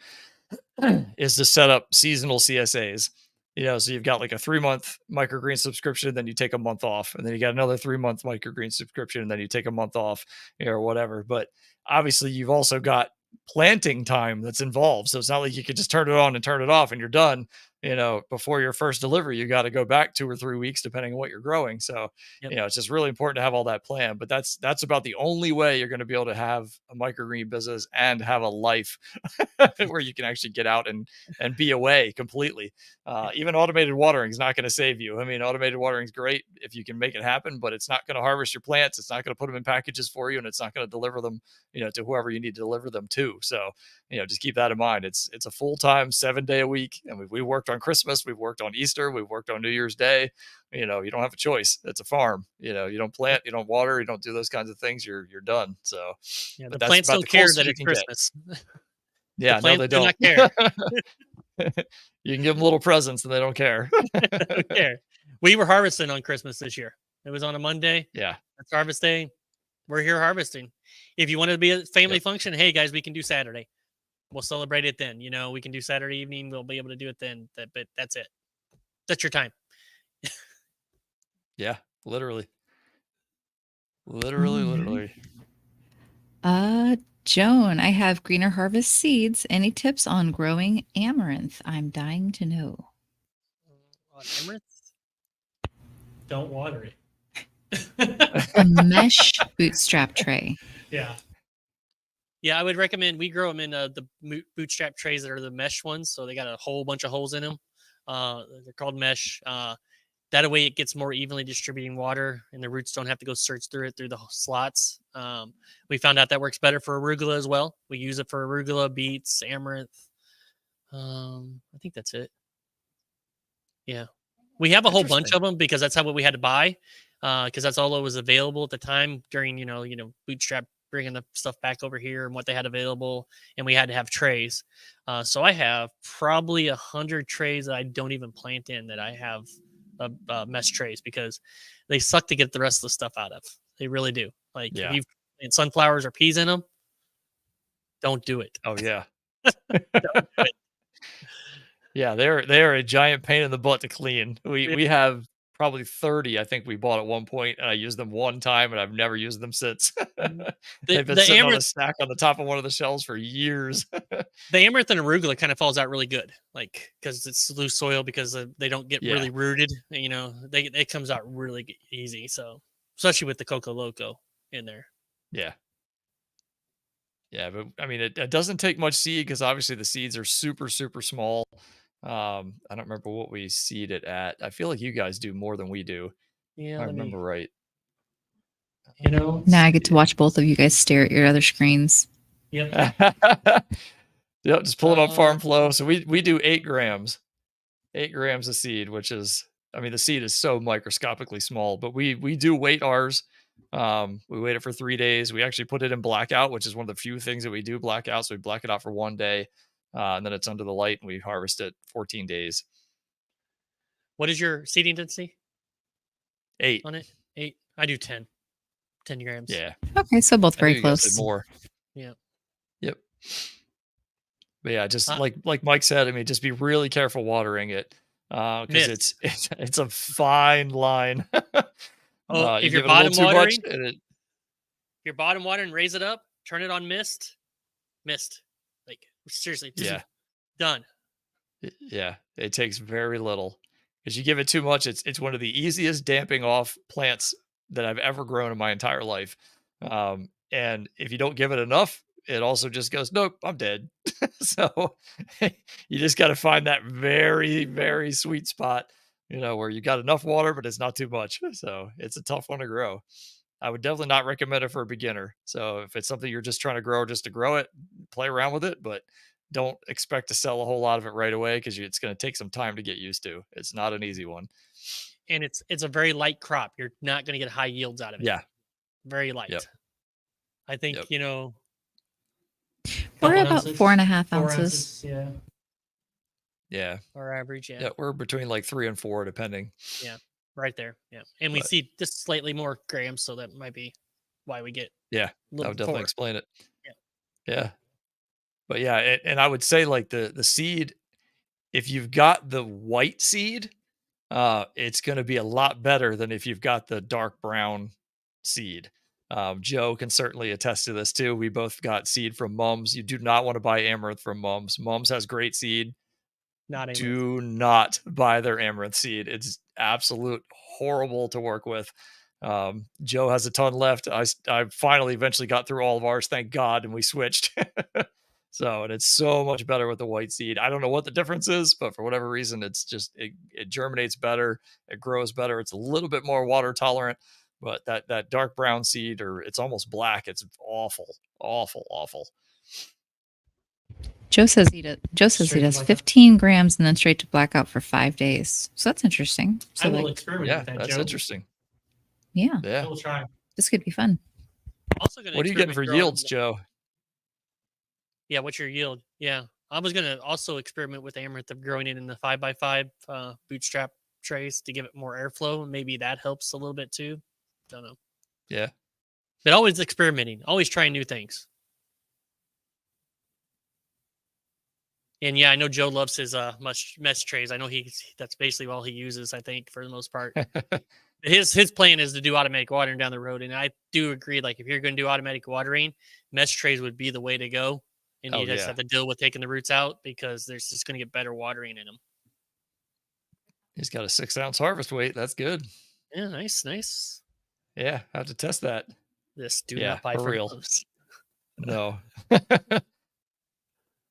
is to set up seasonal CSAs. So you've got like a 3-month microgreen subscription, then you take a month off, and then you got another 3-month microgreen subscription, and then you take a month off, or whatever. But obviously you've also got planting time that's involved. So it's not like you could just turn it on and turn it off and you're done. Before your first delivery, you got to go back 2 or 3 weeks, depending on what you're growing. So, it's just really important to have all that planned. But that's about the only way you're going to be able to have a microgreen business and have a life where you can actually get out and be away completely. Even automated watering is not going to save you. I mean, automated watering is great if you can make it happen, but it's not going to harvest your plants. It's not going to put them in packages for you, and it's not going to deliver them, to whoever you need to deliver them to. So, just keep that in mind. It's a full-time 7-day a week, and we worked on Christmas, we've worked on Easter, we've worked on New Year's Day. You don't have a choice. It's a farm. You don't plant, you don't water, you don't do those kinds of things. You're done. So, the plants don't care that it's Christmas. Yeah, no, they don't. Do not care. You can give them little presents and they don't care. They don't care. We were harvesting on Christmas this year. It was on a Monday. Yeah. It's harvest day. We're here harvesting. If you want to be a family function, hey guys, we can do Saturday. We'll celebrate it then. We can do Saturday evening. We'll be able to do it then. But that's it. That's your time. Yeah, literally. Literally. Joan, I have Greener Harvest Seeds. Any tips on growing amaranth? I'm dying to know. On amaranth? Don't water it. A mesh bootstrap tray. Yeah. Yeah, I would recommend we grow them in the bootstrap trays that are the mesh ones. So they got a whole bunch of holes in them. They're called mesh. That way it gets more evenly distributing water and the roots don't have to go search through it through the slots. We found out that works better for arugula as well. We use it for arugula, beets, amaranth. I think that's it. Yeah. We have a whole bunch of them because that's how we had to buy. Because that's all that was available at the time during, bootstrap bringing the stuff back over here and what they had available. And we had to have trays. So I have probably 100 trays that I don't even plant in that I have mesh trays because they suck to get the rest of the stuff out of. They really do. Like if you've planted sunflowers or peas in them, don't do it. Oh yeah. Don't do it. Yeah, they're a giant pain in the butt to clean. We have probably 30, I think we bought at one point, and I used them one time, and I've never used them since. They've been sitting on a stack on the top of one of the shelves for years. The amaranth and arugula kind of falls out really good, like because it's loose soil because they don't get really rooted. It comes out really easy. So especially with the Coco Loco in there. Yeah. Yeah, but I mean, it doesn't take much seed because obviously the seeds are super, super small. I don't remember what we seed it at. I feel like you guys do more than we do. Yeah, I remember right. Now I get to watch both of you guys stare at your other screens. Yep. Yep, just pulling up Farm Flow. So we do 8 grams, 8 grams of seed, which is, I mean, the seed is so microscopically small, but we do weight ours. We wait it for 3 days. We actually put it in blackout, which is one of the few things that we do blackout. So we black it out for 1 day, and then it's under the light, and we harvest it 14 days. What is your seeding density 8. on it? 8. I do 10. 10 grams. Yeah. Okay, so both I very knew you guys did close. more. Yeah. Yep. But yeah, just Uh, like Mike said, I mean, just be really careful watering it, because Mist. it's a fine line. Oh, You if you're give it a little bottom too much, watering, and it if you're bottom watering, raise it up, turn it on mist. Like seriously, just yeah, done. yeah, it takes very little. Because you give it too much, it's one of the easiest damping off plants that I've ever grown in my entire life. And if you don't give it enough, it also just goes, nope, I'm dead. So you just got to find that very, very sweet spot, where you got enough water, but it's not too much. So it's a tough one to grow. I would definitely not recommend it for a beginner. So if it's something you're just trying to grow just to grow it, play around with it, but don't expect to sell a whole lot of it right away because it's going to take some time to get used to. It's not an easy one. And it's a very light crop. You're not going to get high yields out of it. Yeah. Very light. Yep. I think, Yep. We're about ounces, 4.5 4 ounces. Yeah. Yeah. Our average. Yeah. Yeah. We're between like 3 and 4, depending. Yeah. Right there. Yeah. And we But see just slightly more grams. So that might be why we get yeah, a that little would definitely 4. explain it. Yeah. Yeah. But yeah, and I would say like the seed, if you've got the white seed, it's going to be a lot better than if you've got the dark brown seed. Joe can certainly attest to this too. We both got seed from Mums. You do not want to buy amaranth from Mums. Mums has great seed. Not amaranth. Do not buy their amaranth seed. It's absolute horrible to work with. Joe has a ton left. I finally eventually got through all of ours, thank God, and we switched. So, and it's so much better with the white seed. I don't know what the difference is, but for whatever reason, it's just it germinates better, it grows better. It's a little bit more water tolerant, but that dark brown seed, or it's almost black, it's awful, awful, awful. Joe says he does 15 grams and then straight to blackout for 5 days. So that's interesting. So I will experiment with that, that's Joe. interesting. Yeah. Yeah. We'll try. This could be fun. Also gonna What are you getting for experiment growing- yields, Joe? Yeah, what's your yield? Yeah. I was gonna also experiment with amaranth of growing it in the 5x5 bootstrap trays to give it more airflow. Maybe that helps a little bit too. Don't know. Yeah. But always experimenting, always trying new things. And yeah, I know Joe loves his mesh trays. I know that's basically all he uses, I think, for the most part. His plan is to do automatic watering down the road. And I do agree, like if you're going to do automatic watering, mesh trays would be the way to go. And you just have to deal with taking the roots out because there's just going to get better watering in them. He's got a 6-ounce harvest weight. That's good. Yeah, nice. Yeah, I have to test that. This do not buy for real. Mums. No.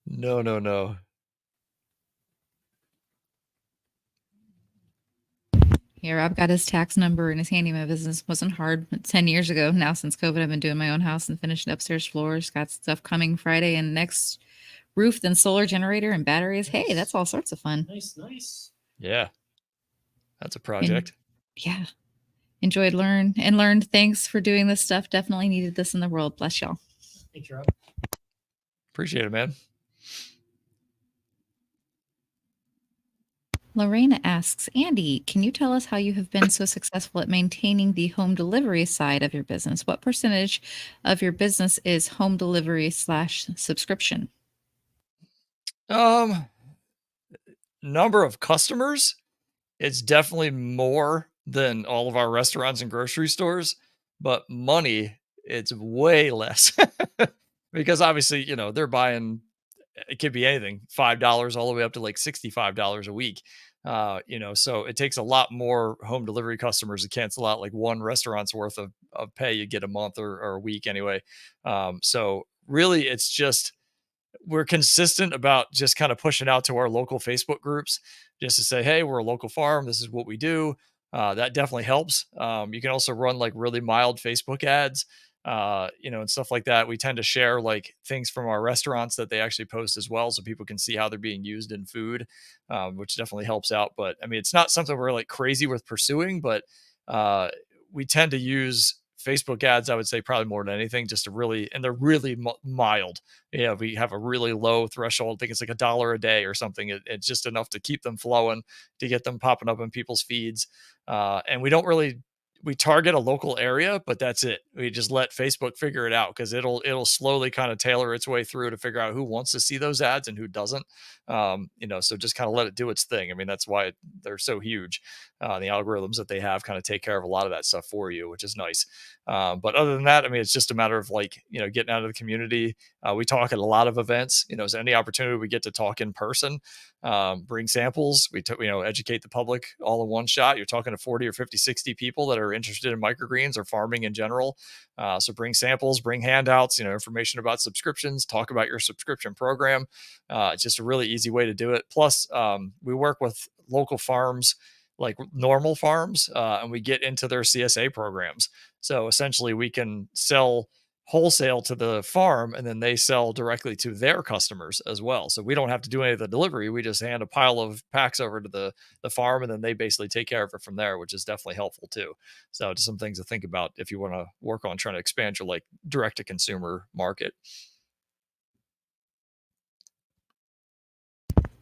No. Here, I've got his tax number and his handyman business. Wasn't hard 10 years ago. Now, since COVID, I've been doing my own house and finishing upstairs floors. Got stuff coming Friday and next roof, then solar generator and batteries. Hey, that's all sorts of fun. Nice. Yeah. That's a project. Yeah. Enjoyed, learned. Thanks for doing this stuff. Definitely needed this in the world. Bless y'all. Thanks, Rob. Appreciate it, man. Lorena asks, Andy, can you tell us how you have been so successful at maintaining the home delivery side of your business? What percentage of your business is home delivery / subscription? Number of customers, it's definitely more than all of our restaurants and grocery stores, but money, it's way less. Because obviously, they're buying, it could be anything, $5 all the way up to like $65 a week. So it takes a lot more home delivery customers to cancel out like one restaurant's worth of pay you get a month or a week anyway. So really it's just, we're consistent about just kind of pushing out to our local Facebook groups just to say, hey, we're a local farm. This is what we do. That definitely helps. You can also run like really mild Facebook ads. and stuff like that. We tend to share like things from our restaurants that they actually post as well, so people can see how they're being used in food, which definitely helps out. But I mean, it's not something we're like crazy with pursuing, but we tend to use Facebook ads, I would say, probably more than anything, just to really, and they're really mild. Yeah, we have a really low threshold. I think it's like $1 a day or something. It's just enough to keep them flowing, to get them popping up in people's feeds. And we target a local area, but that's it. We just let Facebook figure it out, because it'll slowly kind of tailor its way through to figure out who wants to see those ads and who doesn't. So just kind of let it do its thing. I mean, that's why they're so huge. The algorithms that they have kind of take care of a lot of that stuff for you, which is nice. But other than that, I mean, it's just a matter of like, getting out of the community. We talk at a lot of events, so any opportunity we get to talk in person, bring samples, educate the public all in one shot. You're talking to 40 or 50, 60 people that are interested in microgreens or farming in general. So bring samples, bring handouts, information about subscriptions, talk about your subscription program. It's just a really easy way to do it. Plus, we work with local farms, like normal farms, and we get into their CSA programs. So essentially we can sell wholesale to the farm, and then they sell directly to their customers as well. So we don't have to do any of the delivery. We just hand a pile of packs over to the farm, and then they basically take care of it from there, which is definitely helpful too. So just some things to think about if you want to work on trying to expand your like direct to consumer market.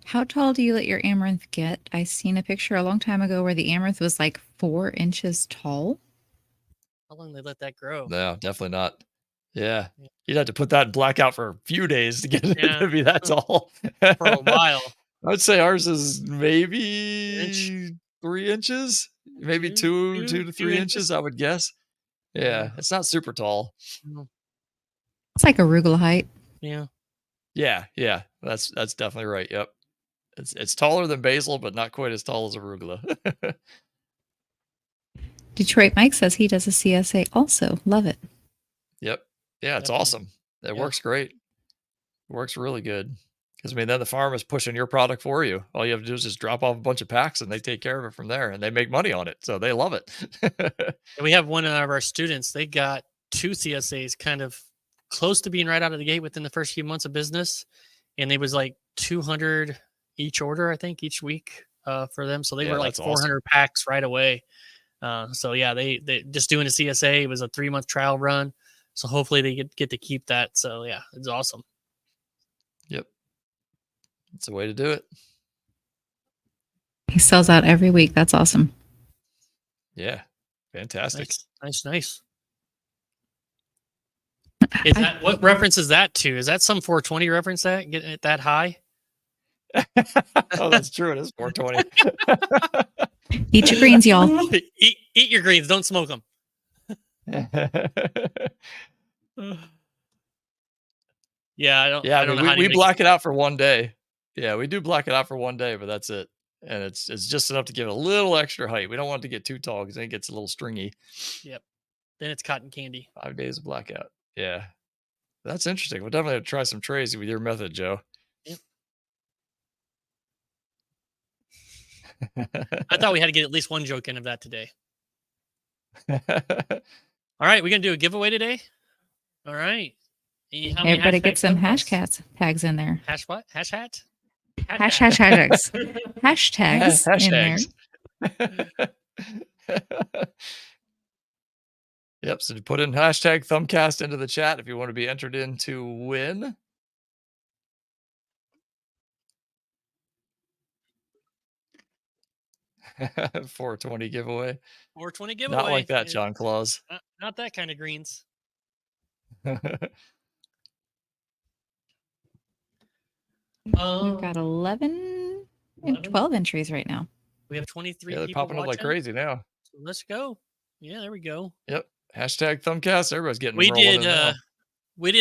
How tall do you let your amaranth get? I seen a picture a long time ago where the amaranth was like 4 inches tall. How long they let that grow? No, definitely not. Yeah. You'd have to put that in blackout for a few days to get it to be that tall. For a while. I'd say ours is maybe 3 inches, maybe two to 3 inches, I would guess. Yeah, it's not super tall. It's like arugula height. Yeah. Yeah. That's definitely right. Yep. It's taller than basil, but not quite as tall as arugula. Detroit Mike says he does a CSA also. Love it. Yep. Yeah, it's awesome. It works great. It works really good. Because, I mean, then the farm is pushing your product for you. All you have to do is just drop off a bunch of packs, and they take care of it from there, and they make money on it. So they love it. And we have one of our students. They got 2 CSAs kind of close to being right out of the gate within the first few months of business. And it was like 200 each order, I think, each week for them. So they were like 400 packs right away. So yeah, they just doing a CSA. It was a 3-month trial run. So hopefully they get to keep that. So yeah, it's awesome. Yep. It's a way to do it. He sells out every week. That's awesome. Yeah. Fantastic. Nice. Is that what reference is that to? Is that some 420 reference that getting it that high? Oh, that's true. It is 420. Eat your greens, y'all. Eat your greens. Don't smoke them. Yeah, I don't know how we black it out for one day. Yeah, we do black it out for one day, but that's it. And it's just enough to give it a little extra height. We don't want it to get too tall, because then it gets a little stringy. Yep. Then it's cotton candy. 5 days of blackout. Yeah. That's interesting. We'll definitely have to try some trays with your method, Joe. Yep. I thought we had to get at least one joke in of that today. All right, we're going to do a giveaway today. All right. Everybody get some hashtags tags in there. Hash what? Hash hat? Hashtags. Hashtags in there. Yep. So put in hashtag Thumbcast into the chat if you want to be entered in to win. $420 giveaway. $420 giveaway. Not like that, John Claus. Not that kind of greens. We've got 11 and 12 entries right now. We have 23 they're people popping up like crazy now. So let's go. Yeah, there we go. Yep. Hashtag Thumbcast. Everybody's getting we did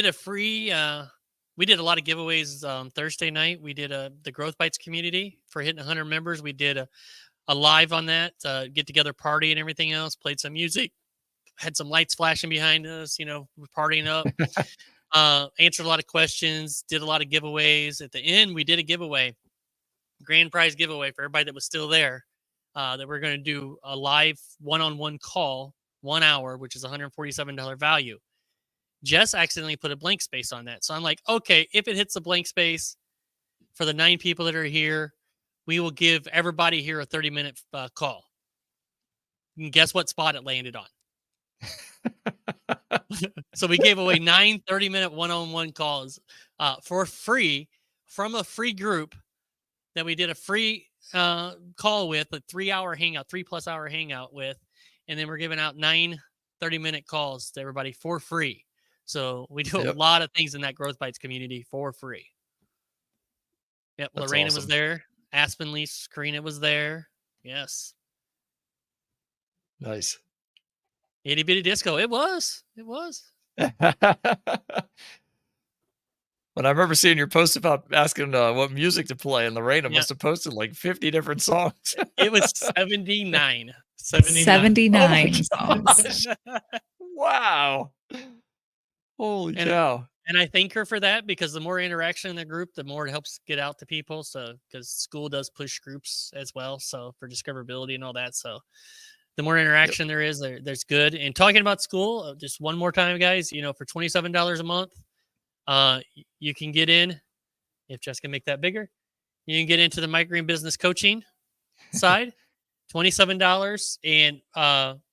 a free we did a lot of giveaways Thursday night. We did the Growth Bites community for hitting 100 members. We did a live on that, get together party and everything else, played some music, had some lights flashing behind us, we're partying up. Answered a lot of questions, did a lot of giveaways. At the end, we did a giveaway, grand prize giveaway for everybody that was still there, that we're going to do a live one-on-one call, 1 hour, which is $147 value. Jess accidentally put a blank space on that. So I'm like, okay, if it hits a blank space for the 9 people that are here, we will give everybody here a 30-minute call. And guess what spot it landed on? So we gave away 9 30-minute one-on-one calls for free from a free group that we did a free call with, a 3-hour hangout, 3+ hour hangout with. And then we're giving out 9 30-minute calls to everybody for free. So we do a lot of things in that Growth Bites community for free. Yep, That's Lorena awesome. was there. Aspen Leafs, Karina was there. Yes. Nice. Itty bitty disco. It was. But I remember seeing your post about asking what music to play, and Lorena must have posted like 50 different songs. It was 79. 79 Oh songs. Wow. Holy cow. And I thank her for that, because the more interaction in the group, the more it helps get out to people. So, because school does push groups as well, so for discoverability and all that. So, the more interaction there is, there's good. And talking about school, just one more time, guys, for $27 a month, you can get in. If Jess can make that bigger, you can get into the microgreen business coaching side. $27, and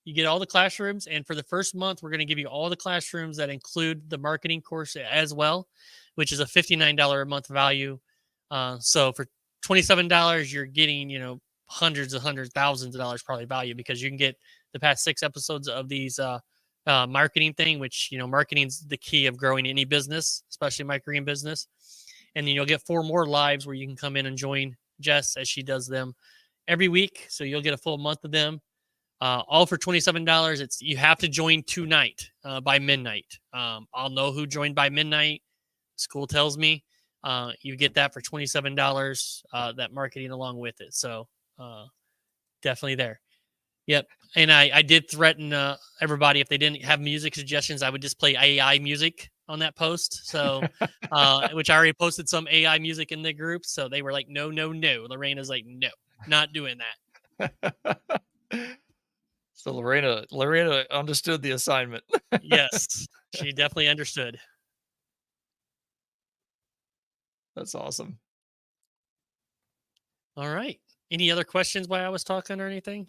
you get all the classrooms. And for the first month, we're going to give you all the classrooms that include the marketing course as well, which is a $59 a month value. So for $27, you're getting, hundreds, thousands of dollars probably value, because you can get the past 6 episodes of these marketing thing, which, marketing's the key of growing any business, especially microgreen business. And then you'll get 4 more lives where you can come in and join Jess as she does them every week. So you'll get a full month of them, all for $27. You have to join tonight by midnight. I'll know who joined by midnight. School tells me you get that for $27, that marketing along with it. So definitely there. Yep. And I did threaten everybody, if they didn't have music suggestions, I would just play AI music on that post. So, which I already posted some AI music in the group. So they were like, no. Lorena's like, no, not doing that. So Lorena understood the assignment. Yes, she definitely understood. That's awesome. All right. Any other questions while I was talking or anything?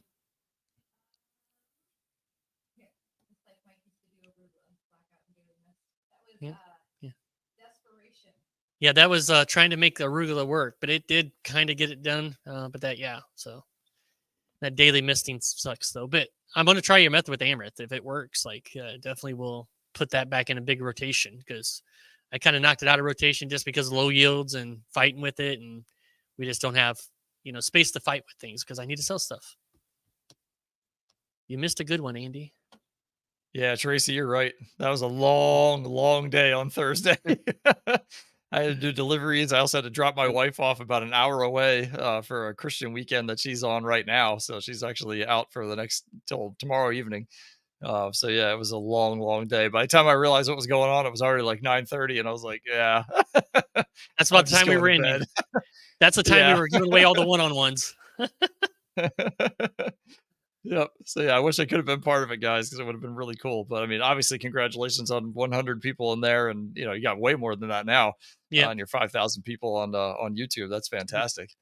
Yeah, that was trying to make the arugula work, but it did kind of get it done. So that daily misting sucks though. But I'm going to try your method with Amaranth. If it works, definitely will put that back in a big rotation, because I kind of knocked it out of rotation just because of low yields and fighting with it. And we just don't have, space to fight with things, because I need to sell stuff. You missed a good one, Andy. Yeah, Tracy, you're right. That was a long, long day on Thursday. I had to do deliveries. I also had to drop my wife off about an hour away for a Christian weekend that she's on right now. So she's actually out for till tomorrow evening. So yeah, it was a long, long day. By the time I realized what was going on, it was already like 9:30, and I was like, yeah. That's about the time we were in. That's the time we were giving away all the one-on-ones. Yep. So yeah, I wish I could have been part of it, guys, because it would have been really cool. But I mean, obviously, congratulations on 100 people in there, and you got way more than that now. Yeah, on your 5,000 people on YouTube. That's fantastic.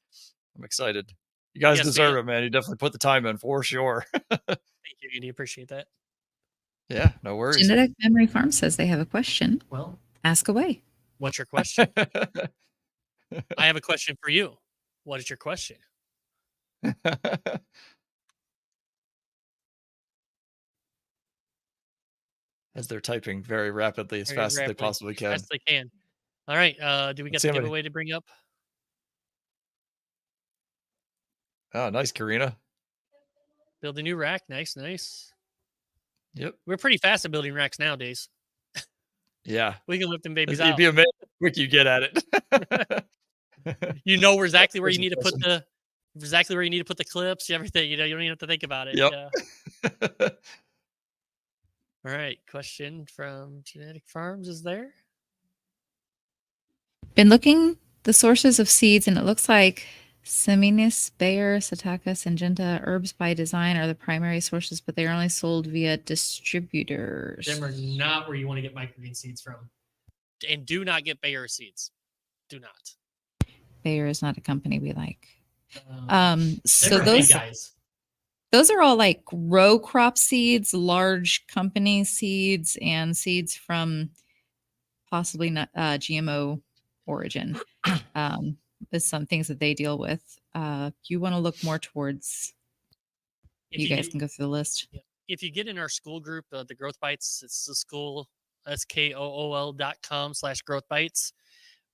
I'm excited. You guys deserve it, man. You definitely put the time in for sure. Thank you, Andy. Appreciate that. Yeah, no worries. Genetic Memory Farm says they have a question. Well, ask away. What's your question? I have a question for you. What is your question? As they're typing very rapidly, as fast as they possibly can. As fast as they can. All right. Do we get the giveaway to bring up? Oh, nice, Karina. Build a new rack. Nice. Yep. We're pretty fast at building racks nowadays. Yeah. We can lift them babies out. You'd be amazed how quick you get at it. You know exactly where you need to put the clips, everything. You don't even have to think about it. Yep. Yeah. All right. Question from Genetic Farms is there. Been looking the sources of seeds, and it looks like Seminis, Bayer, Sataka, Syngenta, Herbs by Design are the primary sources, but they are only sold via distributors. Them are not where you want to get microgreen seeds from. And do not get Bayer seeds. Do not. Bayer is not a company we like. So those guys. Those are all like row crop seeds, large company seeds, and seeds from possibly not GMO origin. There's some things that they deal with. You want to look more towards. You guys can go through the list. If you get in our school group, the Growth Bites, it's the school skool.com/growth bites.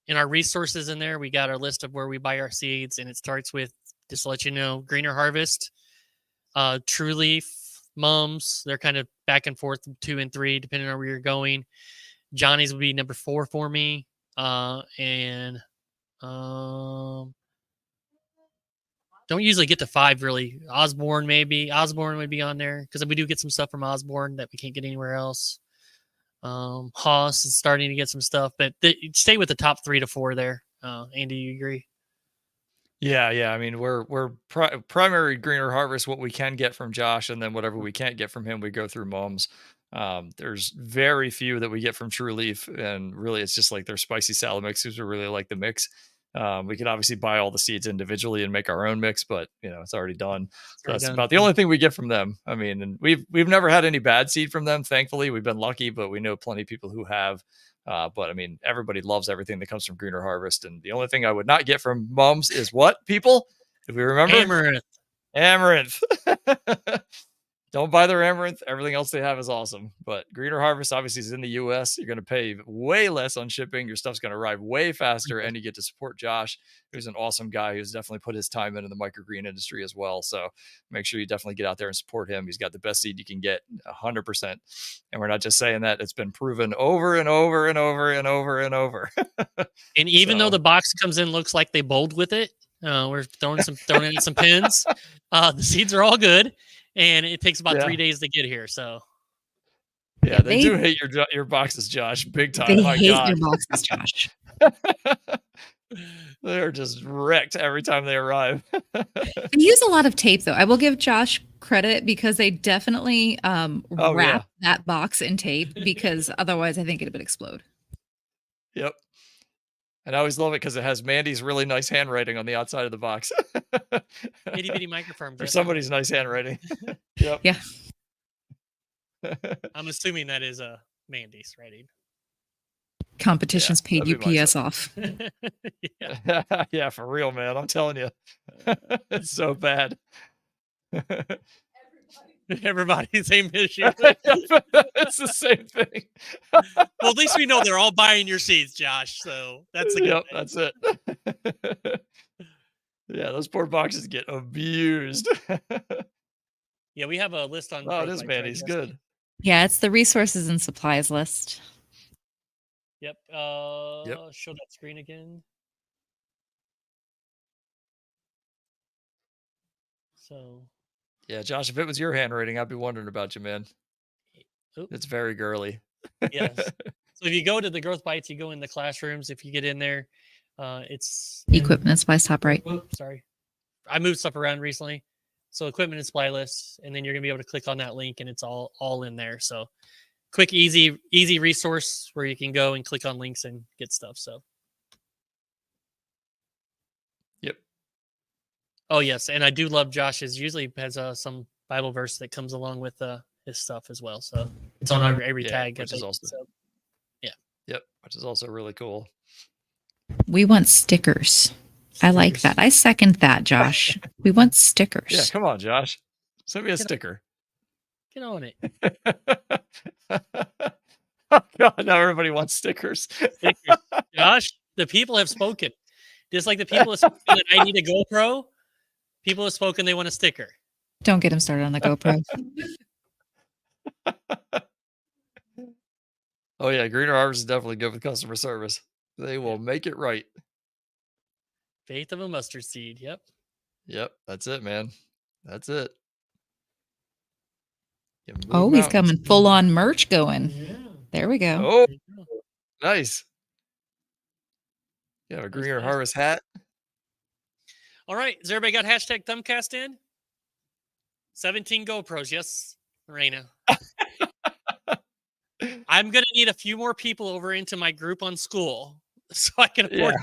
In our resources in there, we got our list of where we buy our seeds, and it starts with, just to let you know, Greener Harvest, True Leaf, Mums. They're kind of back and forth, 2 and 3, depending on where you're going. Johnny's would be number 4 for me, and don't usually get to 5 really. Osborne maybe. Osborne would be on there because we do get some stuff from Osborne that we can't get anywhere else. Haas is starting to get some stuff, but stay with the top 3 to 4 there. Andy, you agree? Yeah. I mean, we're primary Greener Harvest, what we can get from Josh, and then whatever we can't get from him, we go through Mums. There's very few that we get from True Leaf, and really it's just like their spicy salad mixes. We really like the mix. We could obviously buy all the seeds individually and make our own mix, but it's already done. That's about the only thing we get from them. I mean, and we've never had any bad seed from them. Thankfully, we've been lucky, but we know plenty of people who have. But I mean, everybody loves everything that comes from Greener Harvest, and the only thing I would not get from Mums is what, people? If we remember, Amaranth. Don't buy their Amaranth. Everything else they have is awesome. But Greener Harvest obviously is in the US. You're going to pay way less on shipping. Your stuff's going to arrive way faster. And you get to support Josh, who's an awesome guy who's definitely put his time into the microgreen industry as well. So make sure you definitely get out there and support him. He's got the best seed you can get, 100%. And we're not just saying that. It's been proven over and over and over and over and over. And even though the box comes in, looks like they bowled with it. We're throwing in some pins. The seeds are all good. And it takes about 3 days to get here. So, yeah, they do hate your boxes, Josh, big time. They hate your boxes, Josh. They're just wrecked every time they arrive. They use a lot of tape, though. I will give Josh credit because they definitely wrap that box in tape, because otherwise I think it would explode. Yep. And I always love it because it has Mandy's really nice handwriting on the outside of the box. Itty bitty microphone. Or somebody's nice handwriting. Yep. Yeah. I'm assuming that is Mandy's writing. Competition's paid UPS off. Yeah, for real, man. I'm telling you. It's so bad. Everybody, same issue. It's the same thing. Well, at least we know they're all buying your seeds, Josh. So that's a good thing. That's it. Yeah, those poor boxes get abused. Yeah, we have a list on. Oh, it is Mandy's good. Yeah, it's the resources and supplies list. Yep. Show that screen again. So. Yeah, Josh, if it was your handwriting, I'd be wondering about you, man. It's very girly. Yes. So if you go to the Growth Bites, you go in the classrooms. If you get in there, it's equipment and supplies top right. Sorry, I moved stuff around recently. So equipment and supply list, and then you're gonna be able to click on that link, and it's all in there. So quick, easy resource where you can go and click on links and get stuff. So. Yep. Oh yes, and I do love Josh's. Usually has some Bible verse that comes along with his stuff as well. So it's on every tag. Which is also, Yep, which is also really cool. We want stickers. I like that. I second that, Josh. We want stickers. Yeah, come on, Josh. Send me a sticker. Get on it. Oh God, now everybody wants stickers. Josh, the people have spoken. Just like the people have spoken that I need a GoPro, people have spoken they want a sticker. Don't get him started on the GoPro. Oh yeah, Greener Harvest is definitely good with customer service. They will make it right. Faith of a mustard seed. Yep, that's it, man. That's it. Oh, he's coming full on merch going. Yeah. There we go. Oh, nice. You have a Greener Harvest hat. All right. Has everybody got hashtag Thumbcast in? 17 GoPros. Yes, Raina. I'm going to need a few more people over into my group on school so I can afford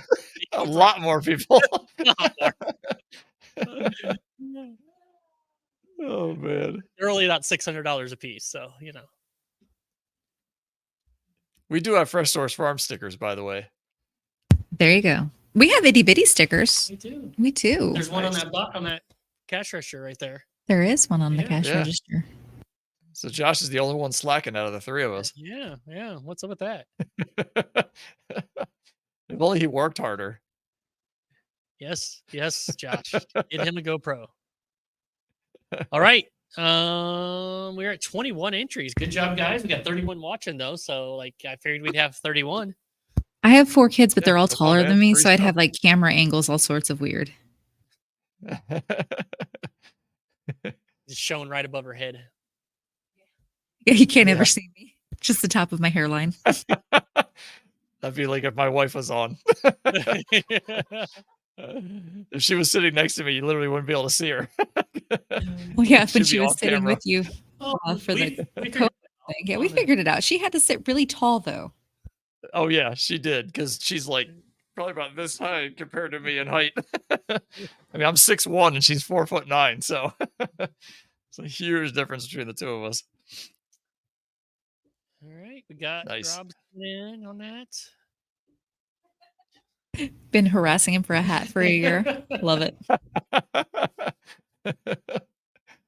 a lot more people. a lot more. Oh, man. They're only about $600 a piece. So, you know. We do have Fresh Source Farm stickers, by the way. There you go. We have itty bitty stickers. Me too. We too. There's one on that cash register right there. There is one on the Yeah. cash Yeah. register. So Josh is the only one slacking out of the three of us. Yeah. What's up with that? If only he worked harder. Yes, Josh. Get him a GoPro. All right. We're at 21 entries. Good job, guys. We got 31 watching though, so like I figured we'd have 31. I have 4 kids, but Yeah, they're all that's all, taller man. than me, Free so I'd stuff. have like camera angles, all sorts of weird. Just showing right above her head. Yeah, you can't Yeah. ever see me. Just the top of my hairline. That'd be like if my wife was on. If she was sitting next to me, you literally wouldn't be able to see her. Well, yeah, when She'd she be was off sitting camera. with you for we the figured COVID it thing. Yeah, we figured it out. She had to sit really tall, though. Oh yeah, she did because she's like probably about this high compared to me in height. I mean, I'm 6'1" and she's 4'9", so it's a huge difference between the two of us. All right, we got Nice. Rob's in on that. Been harassing him for a hat for a year. Love it.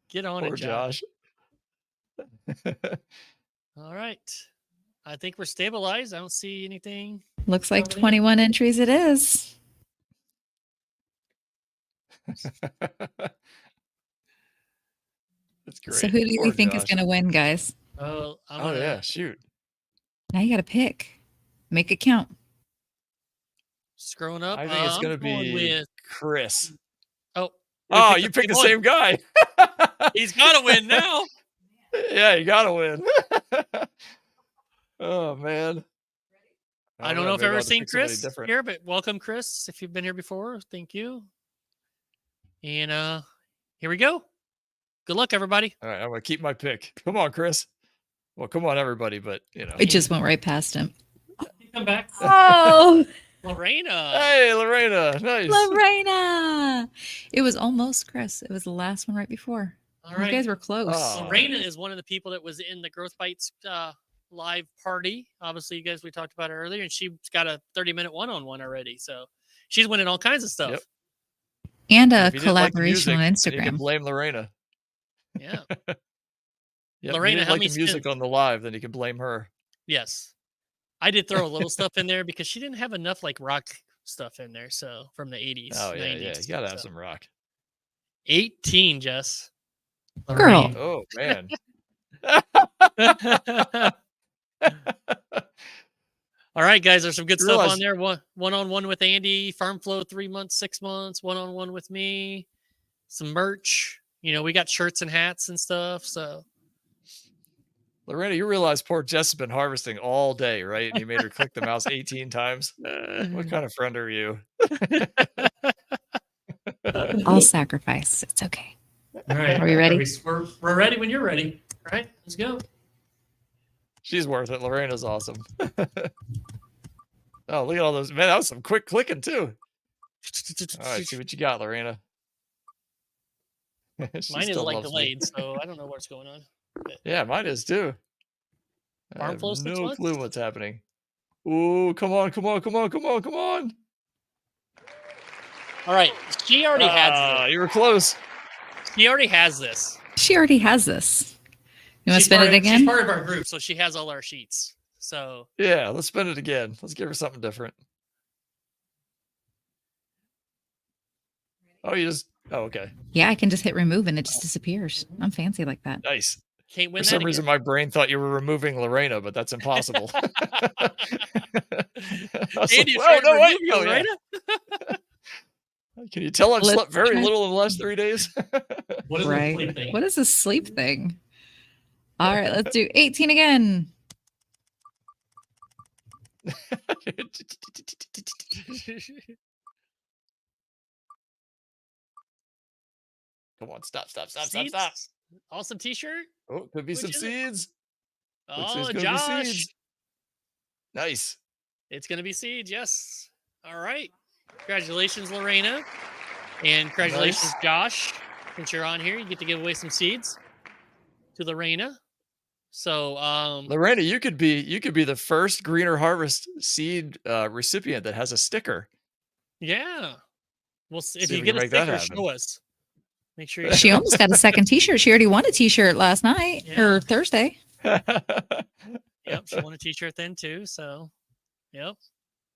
Get on Poor it, Josh. Josh. All right. I think we're stabilized. I don't see anything. Looks like Coming in. 21 entries it is. That's great. So who do Poor you think is Josh. going to win, guys? Oh, I'm Oh gonna yeah, shoot. Now you got to pick. Make it count. scrolling up. I think it's I'm gonna going be with. Chris. Oh, Oh, you picked the same guy. He's got to win now. Yeah, you gotta win. Oh man. I don't know if maybe I've I'll ever have to seen pick somebody Chris different. here, but welcome, Chris. If you've been here before, thank you. And here we go. Good luck, everybody. All right, I'm gonna keep my pick. Come on, Chris. Well, come on, everybody, but you know. It just went right past him. Come back. Oh, Lorena. Hey, Lorena. Nice. Lorena. It was almost Chris. It was the last one right before. All You right. guys were close. Oh. Lorena is one of the people that was in the Growth Bites live party. Obviously, you guys, we talked about her earlier, and she's got a 30-minute one-on-one already. So she's winning all kinds of stuff. Yep. And a If you didn't like the collaboration music, on then you can Instagram. blame Lorena. Yeah. Yep, Lorena, if you didn't how like many the music on the live, then you can blame her. Yes. I did throw a little stuff in there because she didn't have enough like rock stuff in there. So from the 80s. Oh yeah, 90s, yeah. You gotta have so. some rock. 18, Jess. Girl. Oh man. All right, guys. There's some good You stuff realize- on there. One-on-one with Andy, Farm Flow 3 months, 6 months, one-on-one with me, some merch. You know, we got shirts and hats and stuff. So Lorena, you realize poor Jess has been harvesting all day, right? And you made her click the mouse 18 times. What kind of friend are you? I'll sacrifice. It's okay. all right. Are we ready? We're ready when you're ready. All right, let's go. She's worth it. Lorena's awesome. Oh, look at all those. Man, that was some quick clicking too. All right, see what you got, Lorena. She Mine is still like loves me. delayed, so I don't know what's going on. Yeah, mine is too. I Farm have Flow 6 no months? clue what's happening. Ooh, come on, come on, come on, come on, come on. All right, she already has this. You were close. She already has this. She already has this. You want to She's spin part it of- She's again? part of our group, so she has all our sheets. So Yeah, let's spin it again. Let's give her something different. Oh, you just. Oh, okay. Yeah, I can just hit remove and it just disappears. I'm fancy like that. Nice. can't win For that some again. reason, my brain thought you were removing Lorena, but that's impossible. I was Andy, like, you're trying to wait. remove Oh, yeah. Lorena? Can you tell I've Let's slept very try- little in the last 3 days? What is the Right. sleep thing? What is this sleep thing? All right, let's do 18 again. Come on, stop. Seeds? Awesome T-shirt. Oh, could be Which some is it? seeds. Looks like it's Oh, gonna be Josh. seeds. Nice. It's gonna be seeds. Yes. All right. Congratulations, Lorena, and congratulations, Nice. Josh. Since you're on here, you get to give away some seeds to Lorena. So, Lorena, you could be the first Greener Harvest seed recipient that has a sticker. yeah. Well, if See you if we get can a make that sticker, happen. show us. Make sure you She show us. almost got a second T-shirt. She already won a T-shirt last night or Thursday. Yep, she won a T-shirt then too. So, yep,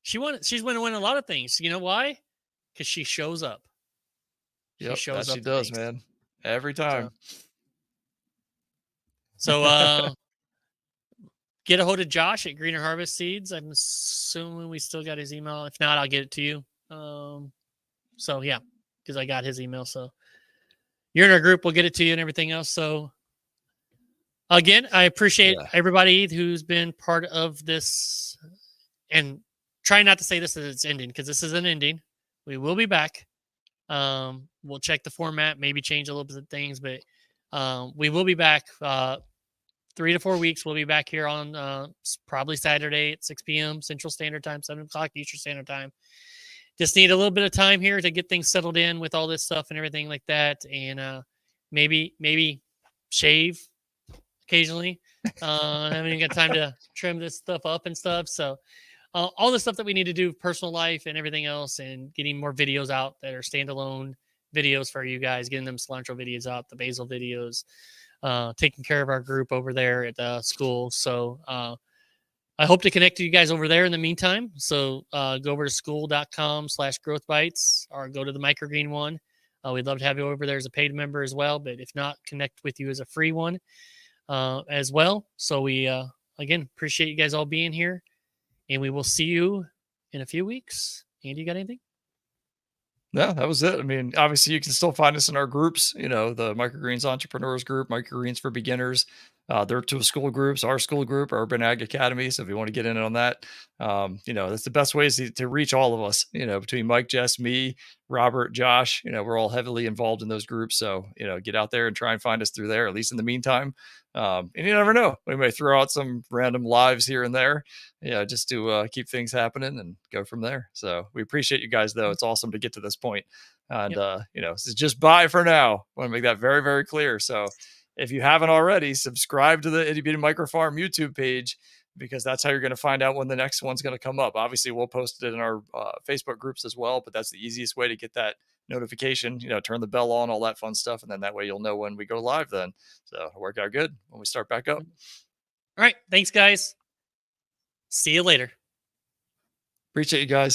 she's going to win a lot of things. You know why? Because she shows up. Yep, shows that up she to does, things. man. Every time. So get a hold of Josh at Greener Harvest Seeds. I'm assuming we still got his email. If not, I'll get it to you. So yeah, because I got his email. So you're in our group. We'll get it to you and everything else. So again, I appreciate everybody who's been part of this, and try not to say this as it's ending, because this is an ending. We will be back. We'll check the format, maybe change a little bit of things, but we will be back 3 to 4 weeks. We'll be back here on probably Saturday at 6 p.m. Central Standard Time, 7 o'clock Eastern Standard Time. Just need a little bit of time here to get things settled in with all this stuff and everything like that, and maybe shave occasionally. Haven't even got time to trim this stuff up and stuff. So all the stuff that we need to do, personal life and everything else, and getting more videos out that are standalone videos for you guys, getting them cilantro videos out, the basil videos, taking care of our group over there at the school. So I hope to connect to you guys over there in the meantime. So go over to school.com/growthbites or go to the microgreen one. We'd love to have you over there as a paid member as well. But if not, connect with you as a free one as well. So we, again, appreciate you guys all being here. And we will see you in a few weeks. Andy, you got anything? No, that was it. I mean, obviously, you can still find us in our groups. You know, the Microgreens Entrepreneurs Group, Microgreens for Beginners. There are two school groups, our school group, Urban Ag Academy. So if you want to get in on that, you know, that's the best ways to reach all of us. You know, between Mike, Jess, me, Robert, Josh, you know, we're all heavily involved in those groups. So, you know, get out there and try and find us through there, at least in the meantime. And you never know, we may throw out some random lives here and there, you know, just to keep things happening and go from there. So we appreciate you guys, though. It's awesome to get to this point. And, you know, this is just bye for now. I want to make that very, very clear. So if you haven't already, subscribe to the Itty Bitty Micro Farm YouTube page, because that's how you're going to find out when the next one's going to come up. Obviously, we'll post it in our Facebook groups as well, but that's the easiest way to get that notification. You know, turn the bell on, all that fun stuff, and then that way you'll know when we go live then. So it'll work out good when we start back up. All right. Thanks, guys. See you later. Appreciate you guys.